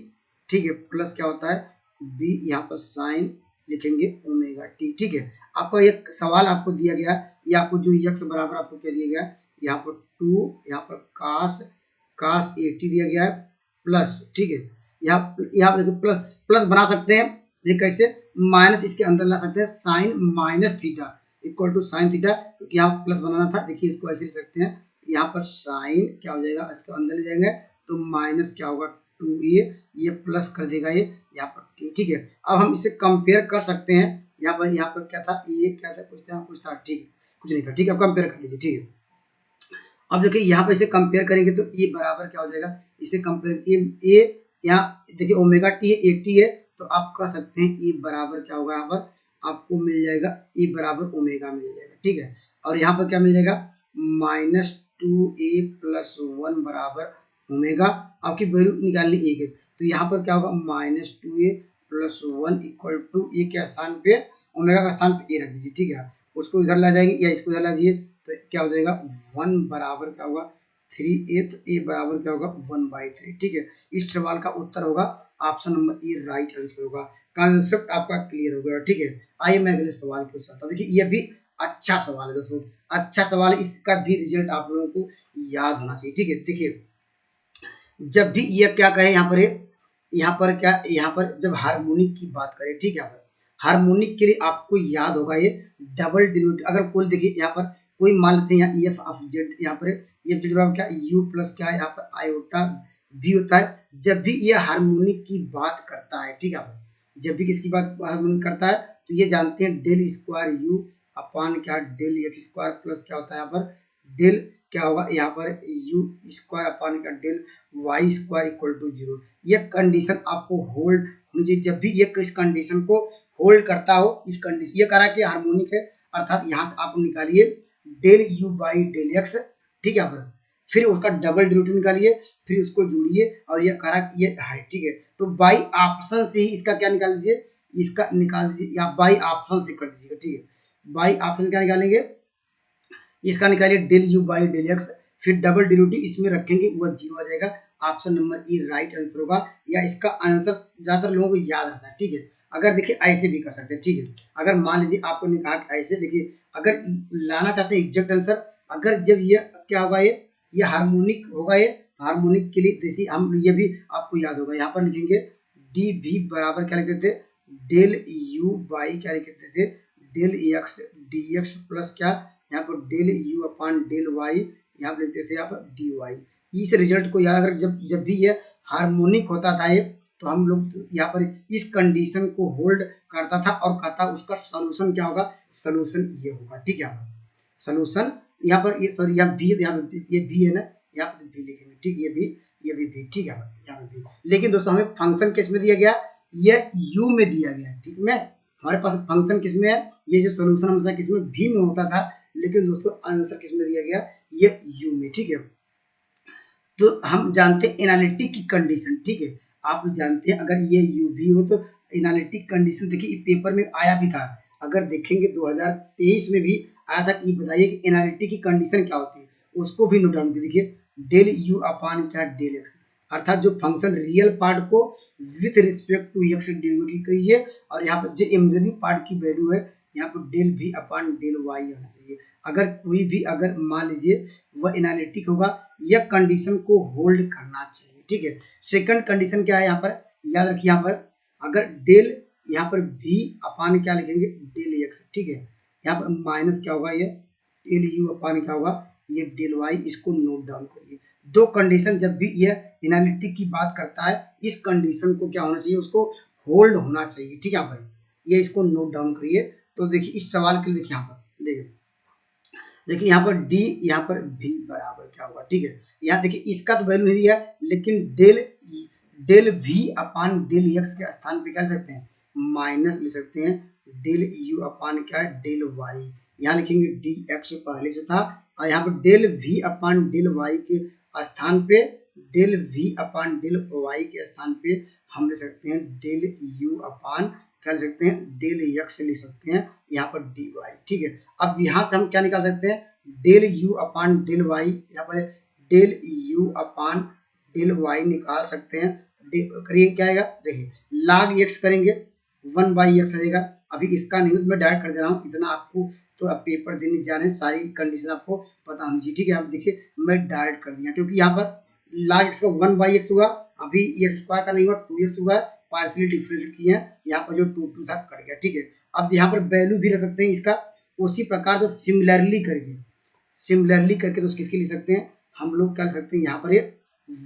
[SPEAKER 1] ठीक है, प्लस क्या होता है बी, यहाँ पर साइन लिखेंगे ओमेगा टी, ठीक है। आपका एक सवाल आपको दिया गया, ये आपको जो यक्स बराबर आपको क्या दिया गया, यहाँ पर 2, यहाँ पर cos 80 दिया गया है प्लस, ठीक है। यहाँ देखो प्लस प्लस बना सकते हैं, ये कैसे, माइनस इसके अंदर ला सकते हैं, sine minus theta equal to sine theta, क्योंकि यहाँ प्लस बनाना था, देखिए इसको ऐसे लिख सकते हैं, यहाँ पर साइन क्या हो जाएगा, इसके अंदर ले जाएंगे तो माइनस क्या होगा 2a, ये प्लस कर देगा ये यहाँ पर, ठीक है। अब हम इसे कंपेयर कर सकते हैं, यहाँ पर क्या था, ये क्या था, कुछ था, ठीक है, कुछ नहीं था, ठीक है। अब कंपेयर कर लीजिए, ठीक है। अब देखिए यहाँ पर इसे कंपेयर करेंगे तो ये बराबर क्या हो जाएगा, इसे कंपेयर ए यहाँ देखिए ओमेगा टी है 80 है, तो आप कह सकते हैं ए बराबर क्या होगा, यहाँ पर आपको मिल जाएगा ए बराबर ओमेगा मिल जाएगा, ठीक है। और यहाँ पर क्या मिल जाएगा, -2a + 1 बराबर ओमेगा, आपकी वैल्यू निकालनी एक है, तो यहाँ पर क्या होगा -2a + 1 इक्वल टू ए के स्थान पे ओमेगा का स्थान पे ए रख दीजिए, ठीक है। उसको इधर ला जाएंगे या इसको इधर ला दीजिए तो क्या हो जाएगा 1 बराबर क्या होगा 3a, तो a बराबर क्या होगा 1/3, ठीक है। इस सवाल का उत्तर होगा option number a right answer होगा। कंसेप्ट आपका क्लियर हो गया, ठीक है। आइए मैं अगले सवाल को चलता हूं। देखिए ये भी अच्छा सवाल है दोस्तों, अच्छा सवाल है, इसका भी रिजल्ट आप लोगों को याद होना चाहिए, ठीक है। देखिए जब भी ये क्या कहे यहाँ पर यहाँ पर क्या, यहाँ पर जब हार्मोनिक की बात करें, ठीक है, यहाँ पर हार्मोनिक के लिए आपको याद होगा ये डबल डेरिवेटिव। अगर कोई देखिए यहाँ पर कोई मान लेते हैं यहाँ एफ ऑफ जेड, यहाँ पर एफ जेड बराबर क्या यू प्लस क्या है यहाँ पर आयोटा भी होता है। जब भी ये हार्मोनिक की बात करता है, ठीक है, जब भी किसकी बात हार्मोनिक करता है तो ये जानते हैं डेल स्क्वायर यू अपान क्या डेल एक्स स्क्वायर प्लस क्या होता है यहाँ पर डेल क्या होगा यहाँ पर यू स्क्वायर अपान क्या del y square equal to 0। यह कंडीशन आपको होल्ड होनी चाहिए। जब भी ये इस कंडीशन को होल्ड करता हो, इस कंडीशन ये करा कि हार्मोनिक है, अर्थात यहाँ से आप निकालिए del u by del x, ठीक है, फिर उसका डबल डेरिवेटिव निकालिए, फिर उसको जोड़िए और ये करा ये है, ठीक है। तो बाई ऑप्शन से ही इसका क्या निकाल दीजिए, इसका निकाल दीजिए या बाई ऑप्शन से कर दीजिएगा, ठीक है। बाई ऑप्शन क्या निकालेंगे, इसका निकालिए del u by del x, फिर डबल डेरिवेटिव इसमें रखेंगे वह 0 आ जाएगा। Option number e right answer होगा, या इसका आंसर ज्यादातर लोगों को याद रहता है, ठीक है। अगर देखिए ऐसे भी कर सकते हैं, ठीक है। अगर मान लीजिए आपको ने कहा कि ऐसे देखिए, अगर लाना चाहते हैं एग्जैक्ट आंसर, अगर जब ये क्या होगा ये हार्मोनिक होगा, ये हार्मोनिक के लिए जैसे हम ये भी आपको याद होगा, यहाँ पर लिखेंगे डी भी बराबर क्या लिखते थे डेल यू बाई क्या लिखते थे del x d x plus क्या यहाँ पर del u upon del y, यहाँ पर लिखते थे यहाँ पर डी वाई। इस रिजल्ट को याद अगर जब भी ये हार्मोनिक होता था ये, तो हम लोग यहाँ पर इस कंडीशन को होल्ड करता था और कहता उसका सोल्यूशन क्या होगा, सोल्यूशन ये होगा, ठीक है। सोल्यूशन यहाँ पर ये सॉरी यहाँ भी, यहाँ ये भी है ना, यहाँ पर भी लिखेंगे, ठीक, ये भी ठीक है, यहाँ पे भी। लेकिन दोस्तों हमें फंक्शन किस में दिया गया, ये यू में दिया गया, ठीक है। हमारे पास फंक्शन किस में है, ये जो सोल्यूशन हमेशा किस में भी में होता था, लेकिन दोस्तों आंसर किस में दिया गया, ये यू में, ठीक है। तो हम जानते हैं एनालिटिक की कंडीशन, ठीक है। आप जानते हैं अगर ये यू भी हो तो एनालिटिक कंडीशन, देखिए पेपर में आया भी था, अगर देखेंगे 2023 में भी आया था कि बताइए कि एनालिटिक की कंडीशन क्या होती है, उसको भी नोट डाउन कीजिए। देखिए डेल यू अपान क्या डेल एक्स, अर्थात जो फंक्शन रियल पार्ट को with respect to x derivative करिए, और यहाँ पर जो इमेजिनरी पार्ट की वैल्यू है यहाँ पर डेल भी अपान डेल वाई होना चाहिए। अगर कोई भी अगर मान लीजिए वह एनालिटिक होगा, यह कंडीशन को होल्ड करना चाहिए, ठीक है। सेकंड कंडीशन क्या है यहाँ पर, याद रखिए यहाँ पर अगर डेल यहाँ पर भी अपान क्या लिखेंगे डेल एक्स, ठीक है, यहाँ पर माइनस क्या होगा ये डेल यू अपान क्या होगा ये डेल वाई, इसको नोट डाउन करिए। दो कंडीशन जब भी ये एनालिटिक की बात करता है, इस कंडीशन को क्या होना चाहिए, उसको होल्ड होना चाहिए, ठीक है। यहाँ पर ये इसको नोट डाउन करिए। तो देखिए इस सवाल के लिए देखिए यहाँ पर देखिए यहाँ पर डी यहाँ पर भी बराबर क्या होगा, ठीक है। यहाँ देखिए इसका तो वैल्यू नहीं दिया, लेकिन del v upon del x के स्थान पे क्या लिख सकते हैं, माइनस लिख सकते हैं डेल यू अपान क्या डेल वाई, यहाँ लिखेंगे डी एक्स पहले से था, और यहाँ पर del v upon del y के स्थान पे del v upon del y के स्थान पे हम लिख सकते हैं डेल यू अपान क्या लिख सकते हैं डेल एक्स लिख सकते हैं यहाँ पर डी वाई, ठीक है। अब यहाँ से हम क्या निकाल सकते हैं del u upon del y, यहाँ पर del u upon del y निकाल सकते हैं। करिए क्या आएगा, देखिए log x करेंगे 1/x आ जाएगा। अभी इसका नहीं मैं डायरेक्ट कर दे रहा हूँ, इतना आपको तो अब पेपर देने जा रहे हैं, सारी कंडीशन आपको पता होनी चाहिए, ठीक है। आप देखिए मैं डायरेक्ट कर दिया, क्योंकि यहाँ पर log x का 1/x हुआ, अभी x स्क्वायर का नहीं हुआ 2x हुआ, पार्शियली डिफरेंशिएट किए हैं, यहाँ पर जो 2 था कट गया, ठीक है। अब यहाँ पर वैल्यू भी रख सकते हैं इसका, उसी प्रकार तो सिमिलरली करके तो किसकी लिख सकते हैं, हम लोग क्या लिख सकते हैं यहाँ पर ये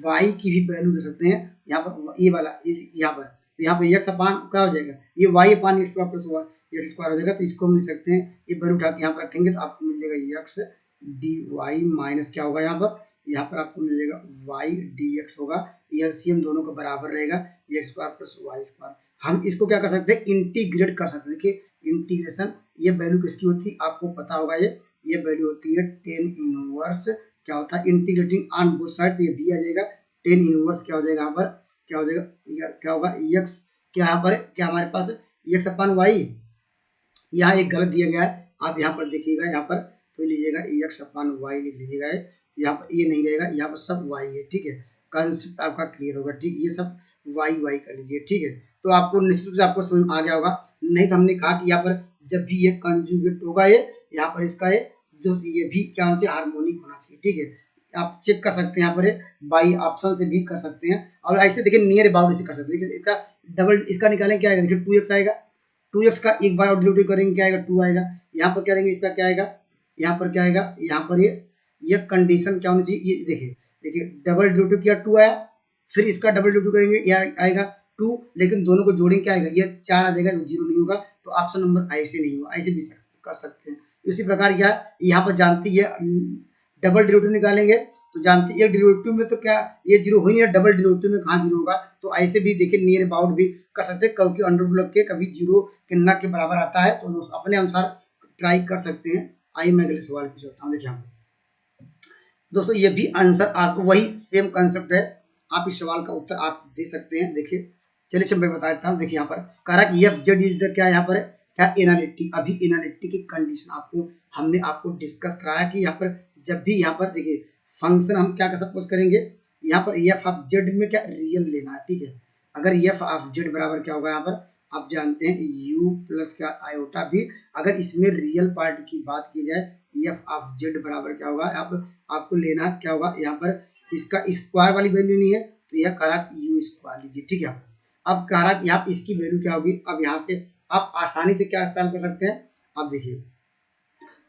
[SPEAKER 1] y की भी वैल्यू दे सकते हैं, यहाँ पर ये वाला यहाँ पर, तो यहाँ पर x अपान क्या हो जाएगा ये y अपान x प्लस x स्क्वायर हो जाएगा, तो इसको हम लिख सकते हैं ये वैल्यू उठा के यहाँ पर रखेंगे तो आपको मिल जाएगा x dy माइनस क्या होगा यहाँ पर आपको मिल जाएगा y dx होगा, एलसीएम दोनों का बराबर रहेगा x square plus y square. हम इसको क्या कर सकते हैं इंटीग्रेट कर सकते हैं। देखिए इंटीग्रेशन ये वैल्यू किसकी होती है आपको पता होगा, ये वैल्यू होती है 10 इनवर्स क्या होता है इंटीग्रेटिंग ऑन बोथ साइड, तो ये भी आ जाएगा 10 इनवर्स क्या हो जाएगा यहाँ पर क्या हो जाएगा क्या होगा x क्या यहाँ पर क्या हमारे पास x अपान y, यहाँ एक गलत दिया गया है, आप यहाँ पर देखिएगा यहाँ पर तो लीजिएगा x अपान y लिख लीजिएगा, यहाँ पर ये नहीं रहेगा, यहाँ पर सब y है, ठीक है। कंसेप्ट आपका क्लियर होगा, ठीक, ये सब y कर लीजिए, ठीक है। तो आपको निश्चित रूप से आपको समझ में आ गया होगा। नहीं तो हमने कहा कि यहाँ पर जब भी ये कंजुगेट होगा ये यहाँ पर इसका ये जो ये भी क्या होना चाहिए हार्मोनिक होना चाहिए, ठीक है। आप चेक कर सकते हैं यहाँ पर बाई ऑप्शन से भी कर सकते हैं। और ऐसे देखिए नियर अबाउट ऐसे कर सकते हैं। इसका डबल इसका निकालें क्या आएगा, देखिए 2x आएगा, 2x का एक बार और डिलिवरी करेंगे क्या आएगा 2 आएगा। यहाँ पर क्या करेंगे इसका क्या आएगा, यहाँ पर क्या आएगा, यहाँ पर ये कंडीशन क्या होनी चाहिए, ये देखिए देखिए डबल डिलिवरी किया 2 आया, फिर इसका डबल डिलिवरी करेंगे यह आएगा 2, लेकिन दोनों को जोड़ेंगे क्या आएगा, ये 4 आ जाएगा, 0 नहीं होगा। तो ऑप्शन नंबर ऐसे नहीं होगा, ऐसे भी कर सकते हैं। इसी प्रकार क्या यहाँ पर जानती है डबल डेरिवेटिव निकालेंगे तो जानते हैं एक डेरिवेटिव में तो क्या ये 0 हो ही नहीं है, डबल डेरिवेटिव में कहाँ 0 होगा। तो ऐसे भी देखिए नियर अबाउट भी कर सकते हैं, क्योंकि अंडर रूट लग के कभी 0 के न के बराबर आता है, तो अपने अनुसार ट्राई कर सकते हैं। आइए मैं अगले सवाल पूछ सकता हूँ। देखिए दोस्तों ये भी आंसर आज वही सेम कंसेप्ट है, आप इस सवाल का उत्तर आप दे सकते हैं। देखिए चलिए मैं बता देता हूँ। देखिए यहाँ पर कह रहा है एफ जेड इज द क्या यहाँ पर क्या एनालिटिक, अभी एनालिटिक की कंडीशन आपको हमने आपको डिस्कस कराया कि यहाँ पर जब भी यहाँ पर देखिए फंक्शन हम क्या सपोज करेंगे, यहाँ पर एफ ऑफ जेड में क्या रियल लेना है, ठीक है। अगर एफ ऑफ जेड बराबर क्या होगा, यहाँ पर आप जानते हैं u प्लस क्या आयोटा भी, अगर इसमें रियल पार्ट की बात की जाए एफ ऑफ जेड बराबर क्या होगा, आपको लेना क्या होगा, यहाँ पर इसका स्क्वायर वाली वैल्यू नहीं है तो यह कह रहा यू स्क्वायर लीजिए, ठीक है। अब कह रहा यहाँ इसकी वैल्यू क्या होगी, अब यहाँ से आप आसानी से क्या इस्तेमाल कर सकते हैं, आप देखिए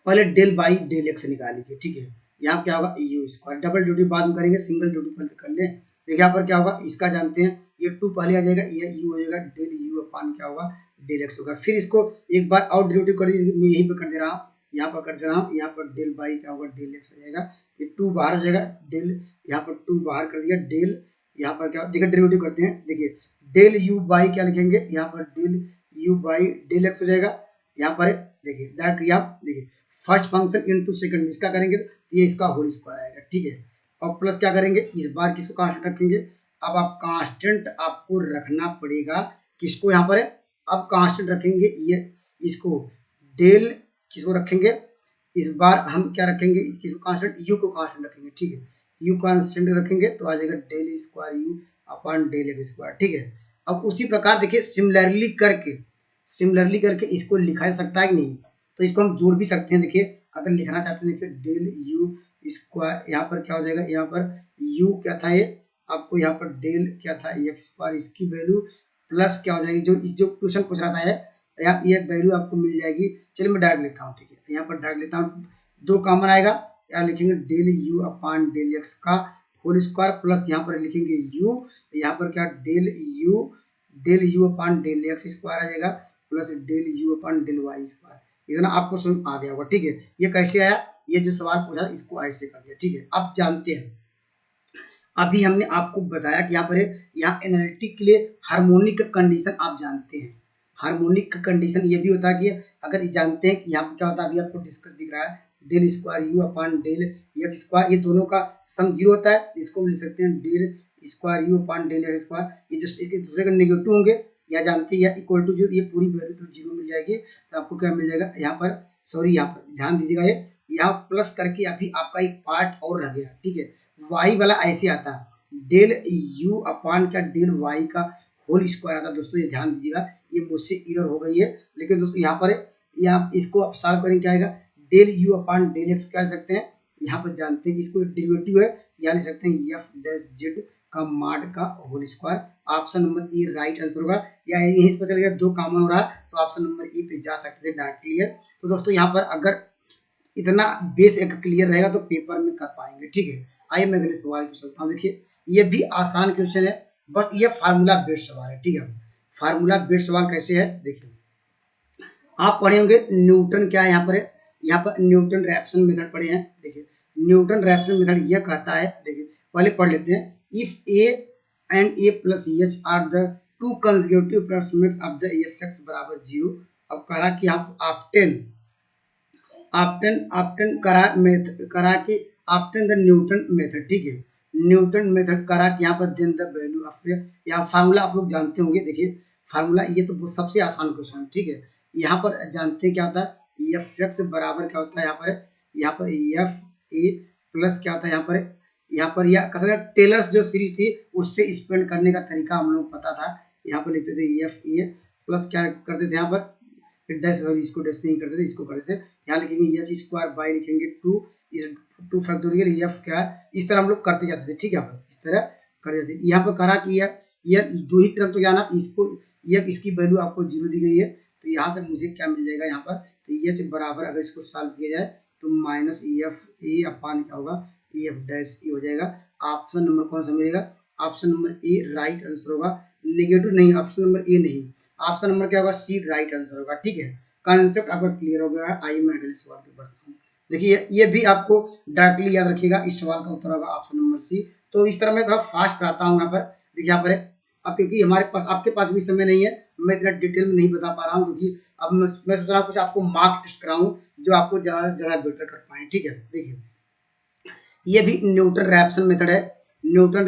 [SPEAKER 1] पहले डेल बाई डेल एक्स निकाल लीजिए, ठीक है। यहाँ क्या होगा यू स्क्वायर, डबल ड्यूटी बाद में करेंगे, सिंगल ड्यूटी पहले कर ले। देखिए यहाँ पर क्या होगा, इसका जानते हैं ये 2 पहले आ जाएगा, ये यू हो जाएगा, डेल यू अपान क्या होगा डेल एक्स होगा। फिर इसको एक बार और डेरिवेटिव कर दीजिए, मैं यहीं पर कर दे रहा हूँ, यहाँ पर कर दे रहा हूँ, यहाँ पर डेल बाई क्या होगा डेल एक्स हो जाएगा, ये 2 बाहर हो जाएगा, डेल यहाँ पर 2 बाहर कर दिया, डेल यहाँ पर क्या देखिए डेरिवेटिव करते हैं, देखिए डेल यू बाई क्या लिखेंगे, यहाँ पर del u by del x हो जाएगा। यहाँ पर देखिए डायरेक्ट यहाँ देखिए फर्स्ट फंक्शन इनटू सेकंड में इसका करेंगे तो ये इसका होल स्क्वायर आएगा, ठीक है। और प्लस क्या करेंगे, इस बार किसको कांस्टेंट रखेंगे, अब आप कांस्टेंट आपको रखना पड़ेगा किसको, यहाँ पर अब कांस्टेंट रखेंगे ये इसको डेल किसको रखेंगे, इस बार हम क्या रखेंगे किसको कांस्टेंट, यू को कांस्टेंट रखेंगे, ठीक है। यू कांस्टेंट रखेंगे तो आ जाएगा del square u upon del x square, ठीक है। अब उसी प्रकार देखिए सिमिलरली करके इसको लिखा जा सकता है कि नहीं, तो इसको हम जोड़ भी सकते हैं। देखिए अगर लिखना चाहते हैं, देखिए डेल यू स्क्वायर यहाँ पर क्या हो जाएगा, यहाँ पर यू क्या था ये आपको यहाँ पर डेल क्या था एक्स स्क्वायर, इसकी वैल्यू प्लस क्या हो जाएगी, जो क्वेश्चन पूछ रहा था है यहाँ ये वैल्यू आपको मिल जाएगी। चलिए मैं डायरेक्ट लेता हूँ, ठीक है। यहाँ पर डायरेक्ट लेता हूँ, 2 कॉमन आएगा, यहाँ लिखेंगे del u upon del x का होल स्क्वायर प्लस यहाँ पर लिखेंगे यू, यहाँ पर क्या del u upon del x square आ जाएगा plus del u upon del y square. इतना आपको समझ आ गया होगा, ठीक है। ये कैसे आया, ये जो सवाल पूछा इसको ऐसे कर दिया, ठीक है। अब जानते हैं, अभी हमने आपको बताया कि यहाँ पर यहाँ एनालिटिक के लिए हार्मोनिक कंडीशन आप जानते हैं। हार्मोनिक कंडीशन ये भी होता है कि अगर जानते हैं कि यहाँ पर क्या होता है, अभी आपको डिस्कस दिख रहा है del square u upon del x square, ये दोनों का सम 0 होता है, इसको लिख सकते हैं del square u upon del x square, ये जस्ट एक दूसरे का नेगेटिव होंगे या जानते हैं या इक्वल टू 0, ये पूरी वैल्यू तो 0 मिल जाएगी। तो आपको क्या मिल जाएगा यहाँ पर, सॉरी यहाँ पर ध्यान दीजिएगा, ये यहाँ प्लस करके अभी आपका एक पार्ट और रह गया, ठीक है। वाई वाला ऐसे आता है डेल यू अपान क्या डेल वाई का होल स्क्वायर आता है। दोस्तों ये ध्यान दीजिएगा, ये मुझसे एरर हो गई है, लेकिन दोस्तों यहाँ पर यहाँ इसको आप सॉल्व करेंगे क्या आएगा, del u upon del x क्या सकते हैं, यहाँ पर जानते हैं कि इसको डेरिवेटिव है, यहाँ लिख सकते हैं एफ डैश जेड का माड का whole square. Option number a right answer होगा, या यहीं से पता चल गया 2 कॉमन हो रहा है तो ऑप्शन नंबर ए पे जा सकते थे डायरेक्टली है। तो दोस्तों यहाँ पर अगर इतना बेस एक क्लियर रहेगा तो पेपर में कर पाएंगे, ठीक है। आइए मैं अगले सवाल पूछ सकता हूँ। देखिए ये भी आसान क्वेश्चन है, बस ये फार्मूला बेस्ड सवाल है, ठीक है। फार्मूला बेस्ड सवाल कैसे है, देखिए आप पढ़े होंगे न्यूटन क्या है, यहाँ पर न्यूटन रैप्सन मेथड पढ़े हैं। देखिए न्यूटन रैप्सन मेथड यह कहता है, देखिए पहले पढ़ लेते हैं, if A and A plus H R the 2 consecutive approximates of the F x बराबर 0। अब करा कि आप ऑप्टेन करा कि ऑप्टेन द न्यूटन मेथड, ठीक है। न्यूटन मेथड करा कि यहाँ पर देन द वैल्यू ऑफ, यहाँ फार्मूला आप लोग जानते होंगे। देखिए फार्मूला ये तो सबसे आसान क्वेश्चन है, ठीक है। यहाँ पर जानते हैं क्या होता है, एफ एक्स बराबर क्या होता है, यहाँ पर एफ ए प्लस क्या होता है, यहाँ पर या कसर टेलर्स जो सीरीज थी उससे स्पेंड करने का तरीका हम लोग पता था। यहाँ पर लिखते थे एफ ए प्लस क्या करते थे, यहाँ पर फिर डैश, और इसको डैश नहीं करते थे, इसको करते थे। यहाँ लिखेंगे एच स्क्वायर बाई लिखेंगे 2, इस 2 फैक्टोरियल एफ क्या है, इस तरह हम लोग करते जाते थे, ठीक है। इस तरह कर जाते थे। यहाँ पर करा कि ये दो ही टर्म तो जाना, इसको ये इसकी वैल्यू आपको 0 दी गई है, तो यहाँ से मुझे क्या मिल जाएगा यहाँ पर, तो एच बराबर अगर इसको सॉल्व किया जाए तो माइनस एफ ए अपान क्या होगा, एफ डैश ए हो जाएगा। ऑप्शन नंबर कौन सा मिलेगा, option number a right answer होगा। नेगेटिव नहीं, ऑप्शन नंबर ए नहीं, ऑप्शन नंबर क्या होगा, सी राइट आंसर होगा, ठीक है। कंसेप्ट आपका क्लियर हो गया है। आइए मैं अगले सवाल पे बढ़ता हूँ। देखिए ये भी आपको डायरेक्टली याद रखिएगा, इस सवाल का उत्तर होगा ऑप्शन नंबर सी। तो इस तरह मैं थोड़ा फास्ट कराता हूँ यहाँ पर। देखिए यहाँ पर अब क्योंकि हमारे पास, आपके पास भी समय नहीं है, मैं इतना डिटेल में नहीं बता पा रहा हूँ, क्योंकि अब मैं सोच रहा हूँ कुछ आपको मार्क टेस्ट कराऊं जो आपको ज्यादा बेटर कर पाए, ठीक है। देखिए ये भी न्यूटन रैप्सन मेथड है। न्यूटन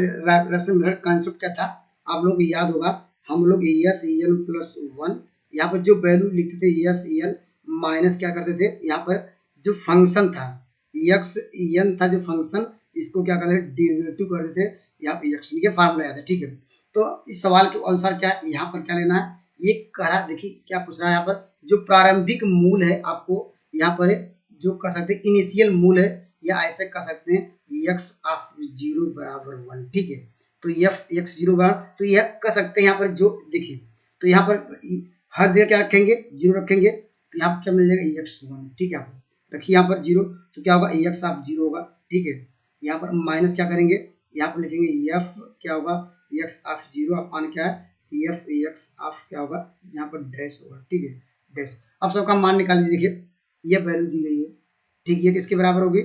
[SPEAKER 1] रैप्सन मेथड कंसेप्ट क्या था, आप लोगों को याद होगा, हम लोग एस एन प्लस 1 यहाँ पर जो वैल्यू लिखते थे एस एन माइनस क्या करते थे, यहाँ पर जो फंक्शन था एक्स एन था जो फंक्शन, इसको क्या करते थे, डेरिवेटिव करते थे, यहाँ पे एक्स, ये फार्मूला याद है, ठीक है। तो इस सवाल के अनुसार क्या यहाँ पर क्या लेना है, ये कह रहा, देखिए क्या पूछ रहा है यहाँ पर, जो प्रारंभिक मूल है आपको यहाँ पर जो कह सकते हैं इनिशियल मूल है, या ऐसे कह सकते हैं x ऑफ 0 बराबर 1, ठीक है। तो एफ एक्स 0 बराबर, तो यह कह सकते हैं यहाँ पर जो देखिए, तो यहाँ पर हर जगह क्या रखेंगे, 0 रखेंगे, तो यहाँ पर क्या मिल जाएगा x1, ठीक है। रखिए यहाँ पर 0, तो क्या होगा x ऑफ 0 होगा, ठीक है। यहाँ पर माइनस क्या करेंगे, यहाँ पर लिखेंगे f क्या होगा, x ऑफ 0 अपान क्या है, एफ एक्स ऑफ क्या होगा, यहाँ पर डैश होगा, ठीक है, डैश। अब सबका मान निकाल लीजिए। देखिए ये वैल्यू दी गई है, ठीक, ये किसके बराबर होगी,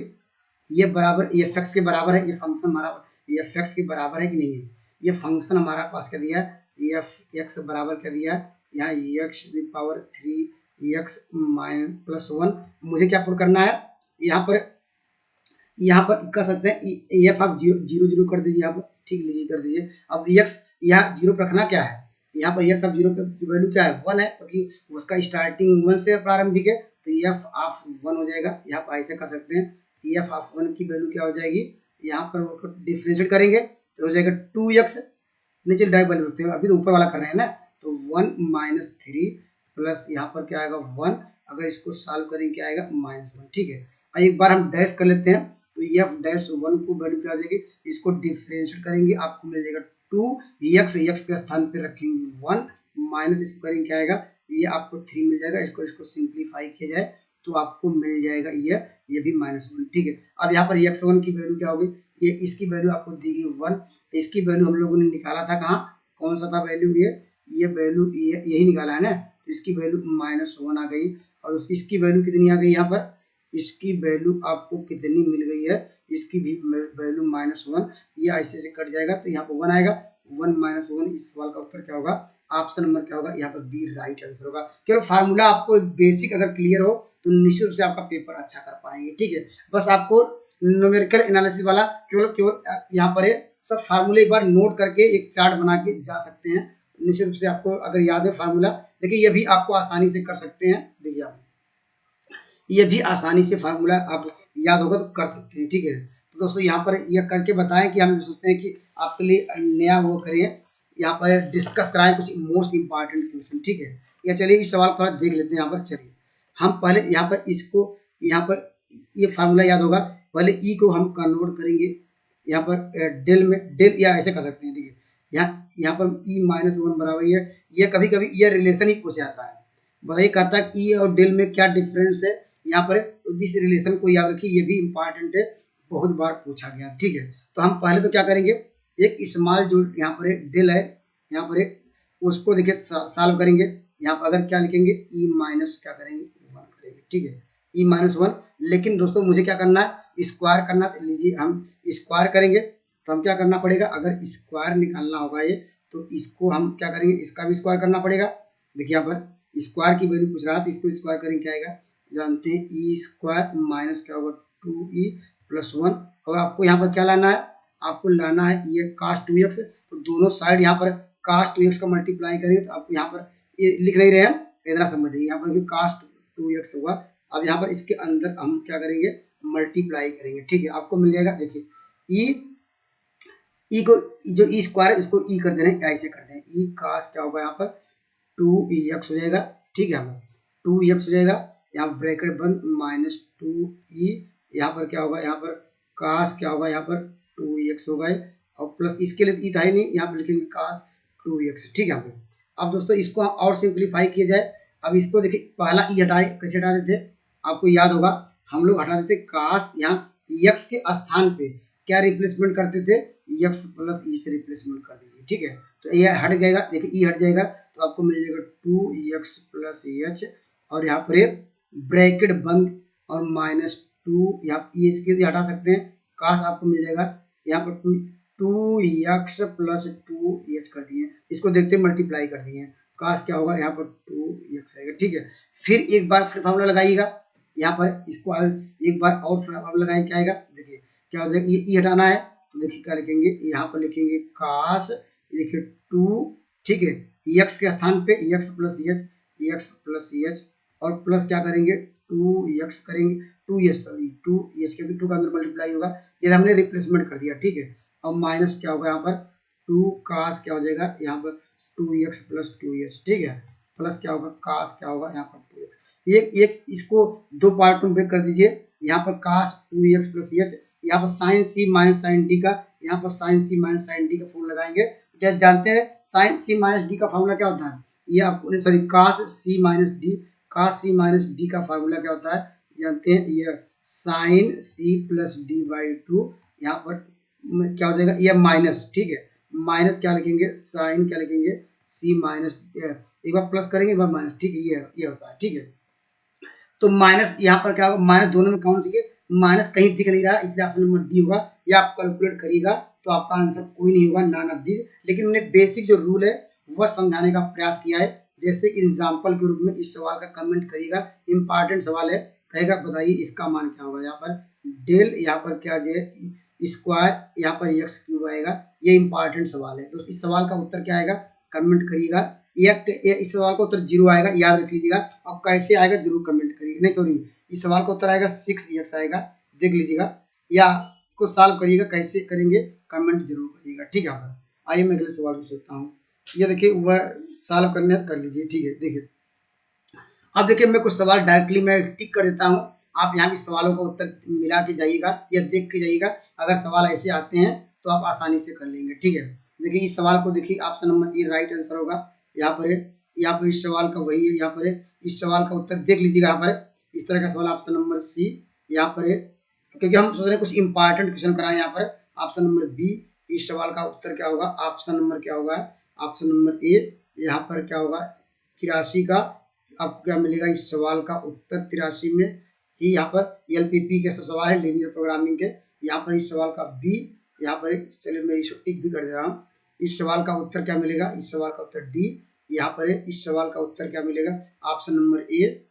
[SPEAKER 1] ये बराबर एफ एक्स के बराबर है, ये फंक्शन हमारा एफ एक्स के बराबर है कि नहीं है, ये फंक्शन हमारा पास क्या दिया है, एफ एक्स बराबर क्या दिया है, यहाँ x power 3 x minus plus 1, मुझे क्या पुट करना है, यहाँ पर कर सकते हैं एफ आप 0 0 कर दीजिए, यहाँ पर ठीक लीजिए कर दीजिए। अब एक्स यहाँ 0 पर रखना क्या है, यहाँ पर एक्स अब 0 की वैल्यू क्या है, 1 है, क्योंकि तो उसका स्टार्टिंग 1 से प्रारंभिक है, तो एफ ऑफ 1 हो जाएगा। यहाँ पर ऐसे कर सकते हैं, एफ ऑफ 1 की वैल्यू क्या हो जाएगी, यहाँ पर डिफरेंशिएट करेंगे तो हो जाएगा 2x, नीचे डायरेक्ट वैल्यू रखते हैं, अभी तो ऊपर वाला कर रहे हैं ना, तो 1 माइनस 3 प्लस यहाँ पर क्या आएगा 1, अगर इसको सॉल्व करेंगे क्या आएगा -1, ठीक है। और एक बार हम डैश कर लेते हैं, तो एफ डैश 1 को वैल्यू क्या आ जाएगी, इसको डिफरेंशिएट करेंगे, आपको मिल जाएगा 2x, एक्स के स्थान पे रखेंगे 1, माइनस इसको करेंगे क्या आएगा, ये आपको 3 मिल जाएगा, इसको सिंप्लीफाई किया जाए तो आपको मिल जाएगा ये भी -1, ठीक है। अब यहाँ पर x1 की वैल्यू क्या होगी, ये इसकी वैल्यू आपको दी गई 1, इसकी वैल्यू हम लोगों ने निकाला था कहाँ, कौन सा था वैल्यू, ये वैल्यू यही निकाला है ना, तो इसकी वैल्यू -1 आ गई, और इसकी वैल्यू कितनी आ गई, यहाँ पर इसकी वैल्यू आपको कितनी मिल गई है, इसकी भी वैल्यू -1, ये ऐसे से कट जाएगा, तो यहाँ पर 1 आएगा, 1 -1, इस सवाल का उत्तर क्या होगा, ऑप्शन नंबर क्या होगा, यहाँ पर बी राइट आंसर होगा। केवल फार्मूला आपको बेसिक अगर क्लियर हो तो निश्चित रूप से आपका पेपर अच्छा कर पाएंगे, ठीक है। बस आपको न्यूमेरिकल एनालिसिस वाला केवल यहाँ पर सब फार्मूले एक बार नोट करके एक चार्ट बना के जा सकते हैं, निश्चित रूप से आपको अगर याद है फार्मूला, देखिए ये भी आपको आसानी से कर सकते हैं। देखिए आप ये भी आसानी से फार्मूला आप याद होगा तो कर सकते हैं, ठीक है। तो दोस्तों यहाँ पर यह करके बताएं कि हम सोचते हैं कि आपके लिए नया वो करें, यहाँ पर डिस्कस कराएं कुछ मोस्ट इंपॉर्टेंट क्वेश्चन, ठीक है। या चलिए इस सवाल थोड़ा देख लेते हैं। यहाँ पर चलिए हम पहले यहाँ पर इसको, यहाँ पर ये फार्मूला याद होगा, पहले ई को हम कन्वर्ट करेंगे, यहाँ पर डेल में डेल, या ऐसे कर सकते हैं, देखिए यहाँ पर ई -1 बराबर ये कभी कभी ये रिलेशन ही पूछ जाता है, बताइए कहता है ई और डेल में क्या डिफरेंस है, यहाँ पर इस रिलेशन को याद रखिए, ये भी इंपॉर्टेंट है, बहुत बार पूछा गया, ठीक है। तो हम पहले तो क्या करेंगे, एक स्मॉल जो यहाँ पर डेल है, यहाँ पर उसको देखिए सॉल्व करेंगे, यहाँ पर अगर क्या लिखेंगे ई माइनस क्या करेंगे 1 करेंगे, ठीक है, ई -1। लेकिन दोस्तों मुझे क्या करना है, स्क्वायर करना, तो लीजिए हम स्क्वायर करेंगे, तो हम क्या करना पड़ेगा, अगर स्क्वायर निकालना होगा ये, तो इसको हम क्या करेंगे, इसका भी स्क्वायर करना पड़ेगा। देखिए यहाँ पर स्क्वायर की वैल्यू पूछ रहा था, तो इसको स्क्वायर करेंगे क्या आएगा, जानते हैं ई स्क्वायर माइनस क्या होगा 2e + 1, और आपको यहाँ पर क्या लाना है, आपको लाना है ये cos 2x, तो दोनों साइड यहाँ पर cos 2x का मल्टीप्लाई करेंगे, तो आप यहाँ पर ये लिख नहीं रहे हैं, इतना समझिए, यहाँ पर cos 2x हुआ, अब यहाँ पर इसके अंदर हम क्या करेंगे, मल्टीप्लाई करेंगे, ठीक है, आपको मिल जाएगा। देखिए ई को जो ई स्क्वायर है इसको ई कर दे रहे हैं, ऐसे कर दें, ई cos क्या होगा यहाँ पर 2x हो जाएगा, ठीक है। 2x हो जाएगा, यहाँ ब्रैकेट बंद माइनस 2e, यहाँ पर क्या होगा, यहाँ पर कास क्या होगा, यहाँ पर 2x होगा और प्लस इसके लिए ई था ही नहीं, यहाँ पर लिखेंगे कास 2x। ठीक है यहाँ पे। अब दोस्तों इसको और सिंप्लीफाई किया जाए। अब इसको देखिए पहला ई हटाए, कैसे हटा देते, आपको याद होगा हम लोग हटा देते कास, यहाँ x के स्थान पे क्या रिप्लेसमेंट करते थे, x प्लस ई से रिप्लेसमेंट कर दीजिए। ठीक है, तो ये हट जाएगा, देखिए ई हट जाएगा तो आपको मिल जाएगा 2x प्लस एच और यहाँ पर ब्रैकेट बंद और माइनस 2, यहाँ इसके हटा सकते हैं, काश आपको मिल जाएगा यहाँ पर 2x प्लस 2h कर दिए, इसको देखते मल्टीप्लाई कर दिए, काश क्या होगा, यहाँ पर 2x आएगा। ठीक है, फिर एक बार फिर फॉर्मूला लगाइएगा, यहाँ पर इसको एक बार और फॉर्मूला लगाएंगे, क्या आएगा देखिए क्या हो जाएगा, ये हटाना है तो देखिए क्या लिखेंगे, यहाँ पर लिखेंगे काश, देखिए 2, ठीक है, x के स्थान पे x प्लस एच और प्लस क्या करेंगे 2x करेंगे, 2h क्योंकि 2 का अंदर मल्टीप्लाई होगा, ये हमने रिप्लेसमेंट कर दिया। ठीक है, और माइनस क्या होगा यहाँ पर 2 काश क्या हो जाएगा, यहाँ पर 2x प्लस 2h। ठीक है, प्लस क्या होगा काश क्या होगा, यहाँ पर 2x, एक इसको दो पार्ट में ब्रेक कर दीजिए, यहाँ पर काश 2x प्लस एच, यहाँ पर sine c minus sine d का, यहाँ पर sine c minus sine d का फॉर्मूला लगाएंगे। क्या जानते हैं साइन सी माइनस डी का फॉर्मूला क्या होता है, ये आपको sorry cos c minus d का फार्मूला क्या होता है जानते हैं, ये sine c plus d by 2, यहाँ पर क्या हो जाएगा ये माइनस। ठीक है, माइनस क्या लिखेंगे, साइन क्या लिखेंगे सी माइनस, एक बार प्लस करेंगे एक बार माइनस। ठीक है, ये होता है। ठीक है, तो माइनस यहाँ पर क्या होगा, माइनस दोनों में काउंट कीजिए, माइनस कहीं दिख नहीं रहा इसलिए ऑप्शन नंबर डी होगा, या आप कैलकुलेट करिएगा तो आपका आंसर कोई नहीं होगा, नॉन ऑफ दिस। लेकिन मैंने बेसिक जो रूल है वह समझाने का प्रयास किया है, जैसे कि एग्जाम्पल के रूप में इस सवाल का कमेंट करिएगा, इंपॉर्टेंट सवाल है, कहेगा बताइए इसका मान क्या होगा, यहाँ पर डेल, यहाँ पर क्या जो स्क्वायर, यहाँ पर एक्स क्यूब आएगा, ये इंपॉर्टेंट सवाल है। तो इस सवाल का उत्तर क्या आएगा कमेंट करिएगा, इस सवाल का उत्तर 0 आएगा, याद रख लीजिएगा। अब कैसे आएगा जरूर कमेंट करिएगा, नहीं सॉरी इस सवाल का उत्तर आएगा 6x आएगा, देख लीजिएगा, या इसको सॉल्व करिएगा, कैसे करेंगे कमेंट जरूर करिएगा। ठीक है, आइए मैं अगले सवाल पूछ सकता हूँ, ये देखिए वह सॉल्व करने कर लीजिए। ठीक है, देखिए अब देखिए मैं कुछ सवाल डायरेक्टली मैं टिक कर देता हूँ, आप यहाँ भी सवालों का उत्तर मिला के जाइएगा या देख के जाइएगा, अगर सवाल ऐसे आते हैं तो आप आसानी से कर लेंगे। ठीक है, देखिए इस सवाल को देखिए option number a right answer होगा, यहाँ पर इस सवाल का वही है, यहाँ पर इस सवाल का उत्तर देख लीजिएगा, यहाँ पर इस तरह का सवाल ऑप्शन नंबर सी, यहाँ पर क्योंकि हम सोच रहे हैं कुछ इंपॉर्टेंट क्वेश्चन कराएं, यहाँ पर ऑप्शन नंबर बी, इस सवाल का उत्तर क्या होगा, ऑप्शन नंबर क्या होगा, ऑप्शन नंबर ए, यहाँ पर क्या होगा 83 का, आपको क्या मिलेगा इस सवाल का उत्तर 83 में ही, यहाँ पर एलपीपी के सब सवाल है लीनियर प्रोग्रामिंग के, यहाँ पर इस सवाल का बी, यहाँ पर चलिए मैं इसको टिक भी कर दे रहा हूँ, इस सवाल का उत्तर क्या मिलेगा, इस सवाल का उत्तर डी, यहाँ पर इस सवाल का उत्तर क्या मिलेगा ऑप्शन नंबर ए।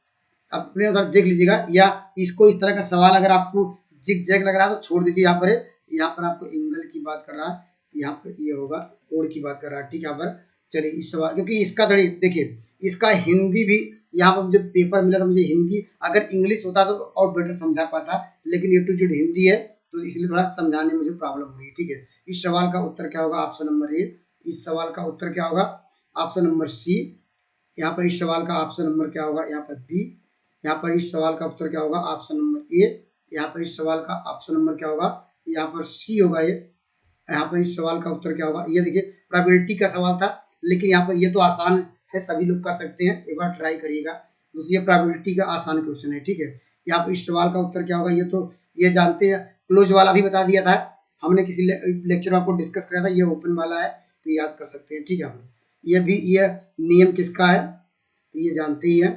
[SPEAKER 1] अपने अनुसार देख लीजिएगा, या इसको इस तरह का सवाल अगर आपको जिग जैग लग रहा है तो छोड़ दीजिए, यहाँ पर आपको एंगल की बात कर रहा है, यहाँ पर ये होगा कोण की बात कर रहा है। ठीक है, यहाँ पर चलिए इस सवाल, क्योंकि इसका देखिए इसका हिंदी भी यहाँ पर मुझे पेपर मिला था, मुझे हिंदी अगर इंग्लिश होता तो और बेटर समझा पाता, लेकिन ए टू जेड हिंदी है तो इसलिए थोड़ा समझाने में मुझे प्रॉब्लम हो रही है। ठीक है, इस सवाल का उत्तर क्या होगा ऑप्शन नंबर ए, इस सवाल का उत्तर क्या होगा ऑप्शन नंबर सी, यहाँ पर इस सवाल का ऑप्शन नंबर क्या होगा यहाँ पर बी, यहाँ पर इस सवाल का उत्तर क्या होगा ऑप्शन नंबर ए, यहाँ पर इस सवाल का ऑप्शन नंबर क्या होगा यहाँ पर सी होगा, ये यहाँ पर इस सवाल का उत्तर क्या होगा, ये देखिए प्रोबेबिलिटी का सवाल था, लेकिन यहाँ पर ये तो आसान है, सभी लोग कर सकते हैं, एक बार ट्राई करिएगा। दूसरी प्रोबेबिलिटी का आसान क्वेश्चन है। ठीक है, यहाँ पर इस सवाल का उत्तर क्या होगा, ये तो ये जानते हैं, क्लोज वाला भी बता दिया था हमने, किसी लेक्चर में आपको डिस्कस किया था, ये ओपन वाला है तो याद कर सकते हैं। ठीक है, ये भी ये नियम किसका है तो ये जानते ही है।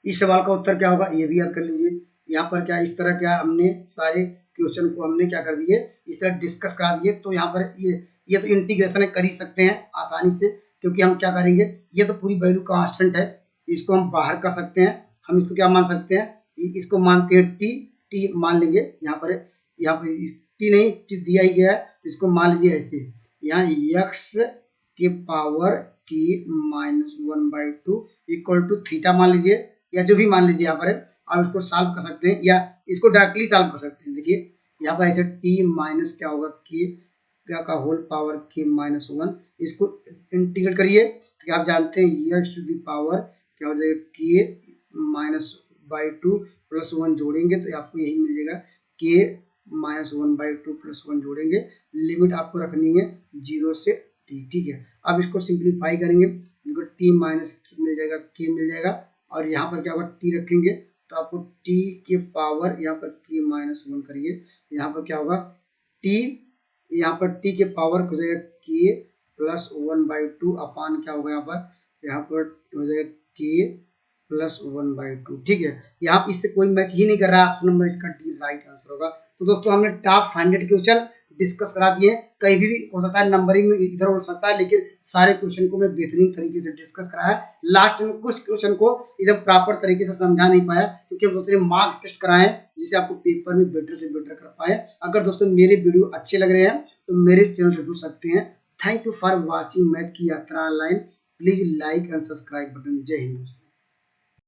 [SPEAKER 1] इस सवाल का उत्तर क्या होगा ये भी याद कर लीजिए, यहाँ पर क्या इस तरह क्या हमने सारे क्वेश्चन को हमने क्या कर दिए इस तरह डिस्कस करा दिए, तो यहाँ पर ये तो इंटीग्रेशन कर ही सकते हैं आसानी से, क्योंकि हम क्या करेंगे ये तो पूरी वैल्यू कांस्टेंट है, इसको हम बाहर कर सकते हैं, हम इसको क्या मान सकते हैं, इसको मानते हैं टी मान लेंगे, यहाँ पर टी नहीं टी दिया ही गया है तो इसको मान लीजिए ऐसे, यहाँ x के power t minus 1/2 equal to theta मान लीजिए, या जो भी मान लीजिए यहाँ पर, आप इसको सॉल्व कर सकते हैं या इसको डायरेक्टली सॉल्व कर सकते हैं। देखिए यहाँ पर ऐसे t माइनस क्या होगा k का होल पावर k-1, इसको इंटीग्रेट करिए तो आप जानते हैं x टू द पावर क्या हो जाएगा, k-1/2 प्लस 1 जोड़ेंगे तो आपको यही मिलेगा, k-1/2 प्लस 1 जोड़ेंगे, लिमिट आपको रखनी है 0 से t, ठीक है। अब इसको सिंप्लीफाई करेंगे, t माइनस मिल जाएगा, k मिल जाएगा, और यहाँ पर क्या होगा, t रखेंगे तो आपको t के पावर यहाँ पर k-1 करिए, यहाँ पर क्या होगा, t, यहाँ पर t के पावर हो जाएगा k प्लस 1/2 अपान क्या होगा, यहाँ पर हो जाएगा k प्लस 1/2, ठीक है। यहाँ इससे कोई मैच ही नहीं कर रहा है, ऑप्शन नंबर इसका डी राइट आंसर होगा। तो दोस्तों हमने टॉप 100 क्वेश्चन डिस्कस करा दिए, कहीं भी हो सकता है नंबरिंग में इधर हो सकता है, लेकिन सारे क्वेश्चन को मैं बेहतरीन तरीके से डिस्कस कराया। लास्ट में कुछ क्वेश्चन को एकदम प्रॉपर तरीके से समझा नहीं पाया, क्योंकि हम दोस्तों ने मार्क टेस्ट कराए जिससे आपको पेपर में बेटर से बेटर कर पाए। अगर दोस्तों मेरे वीडियो अच्छे लग रहे हैं तो मेरे चैनल से जुड़ सकते हैं। Thank you for watching math की यात्रा online. Please like and subscribe button. जय हिंद दोस्तों।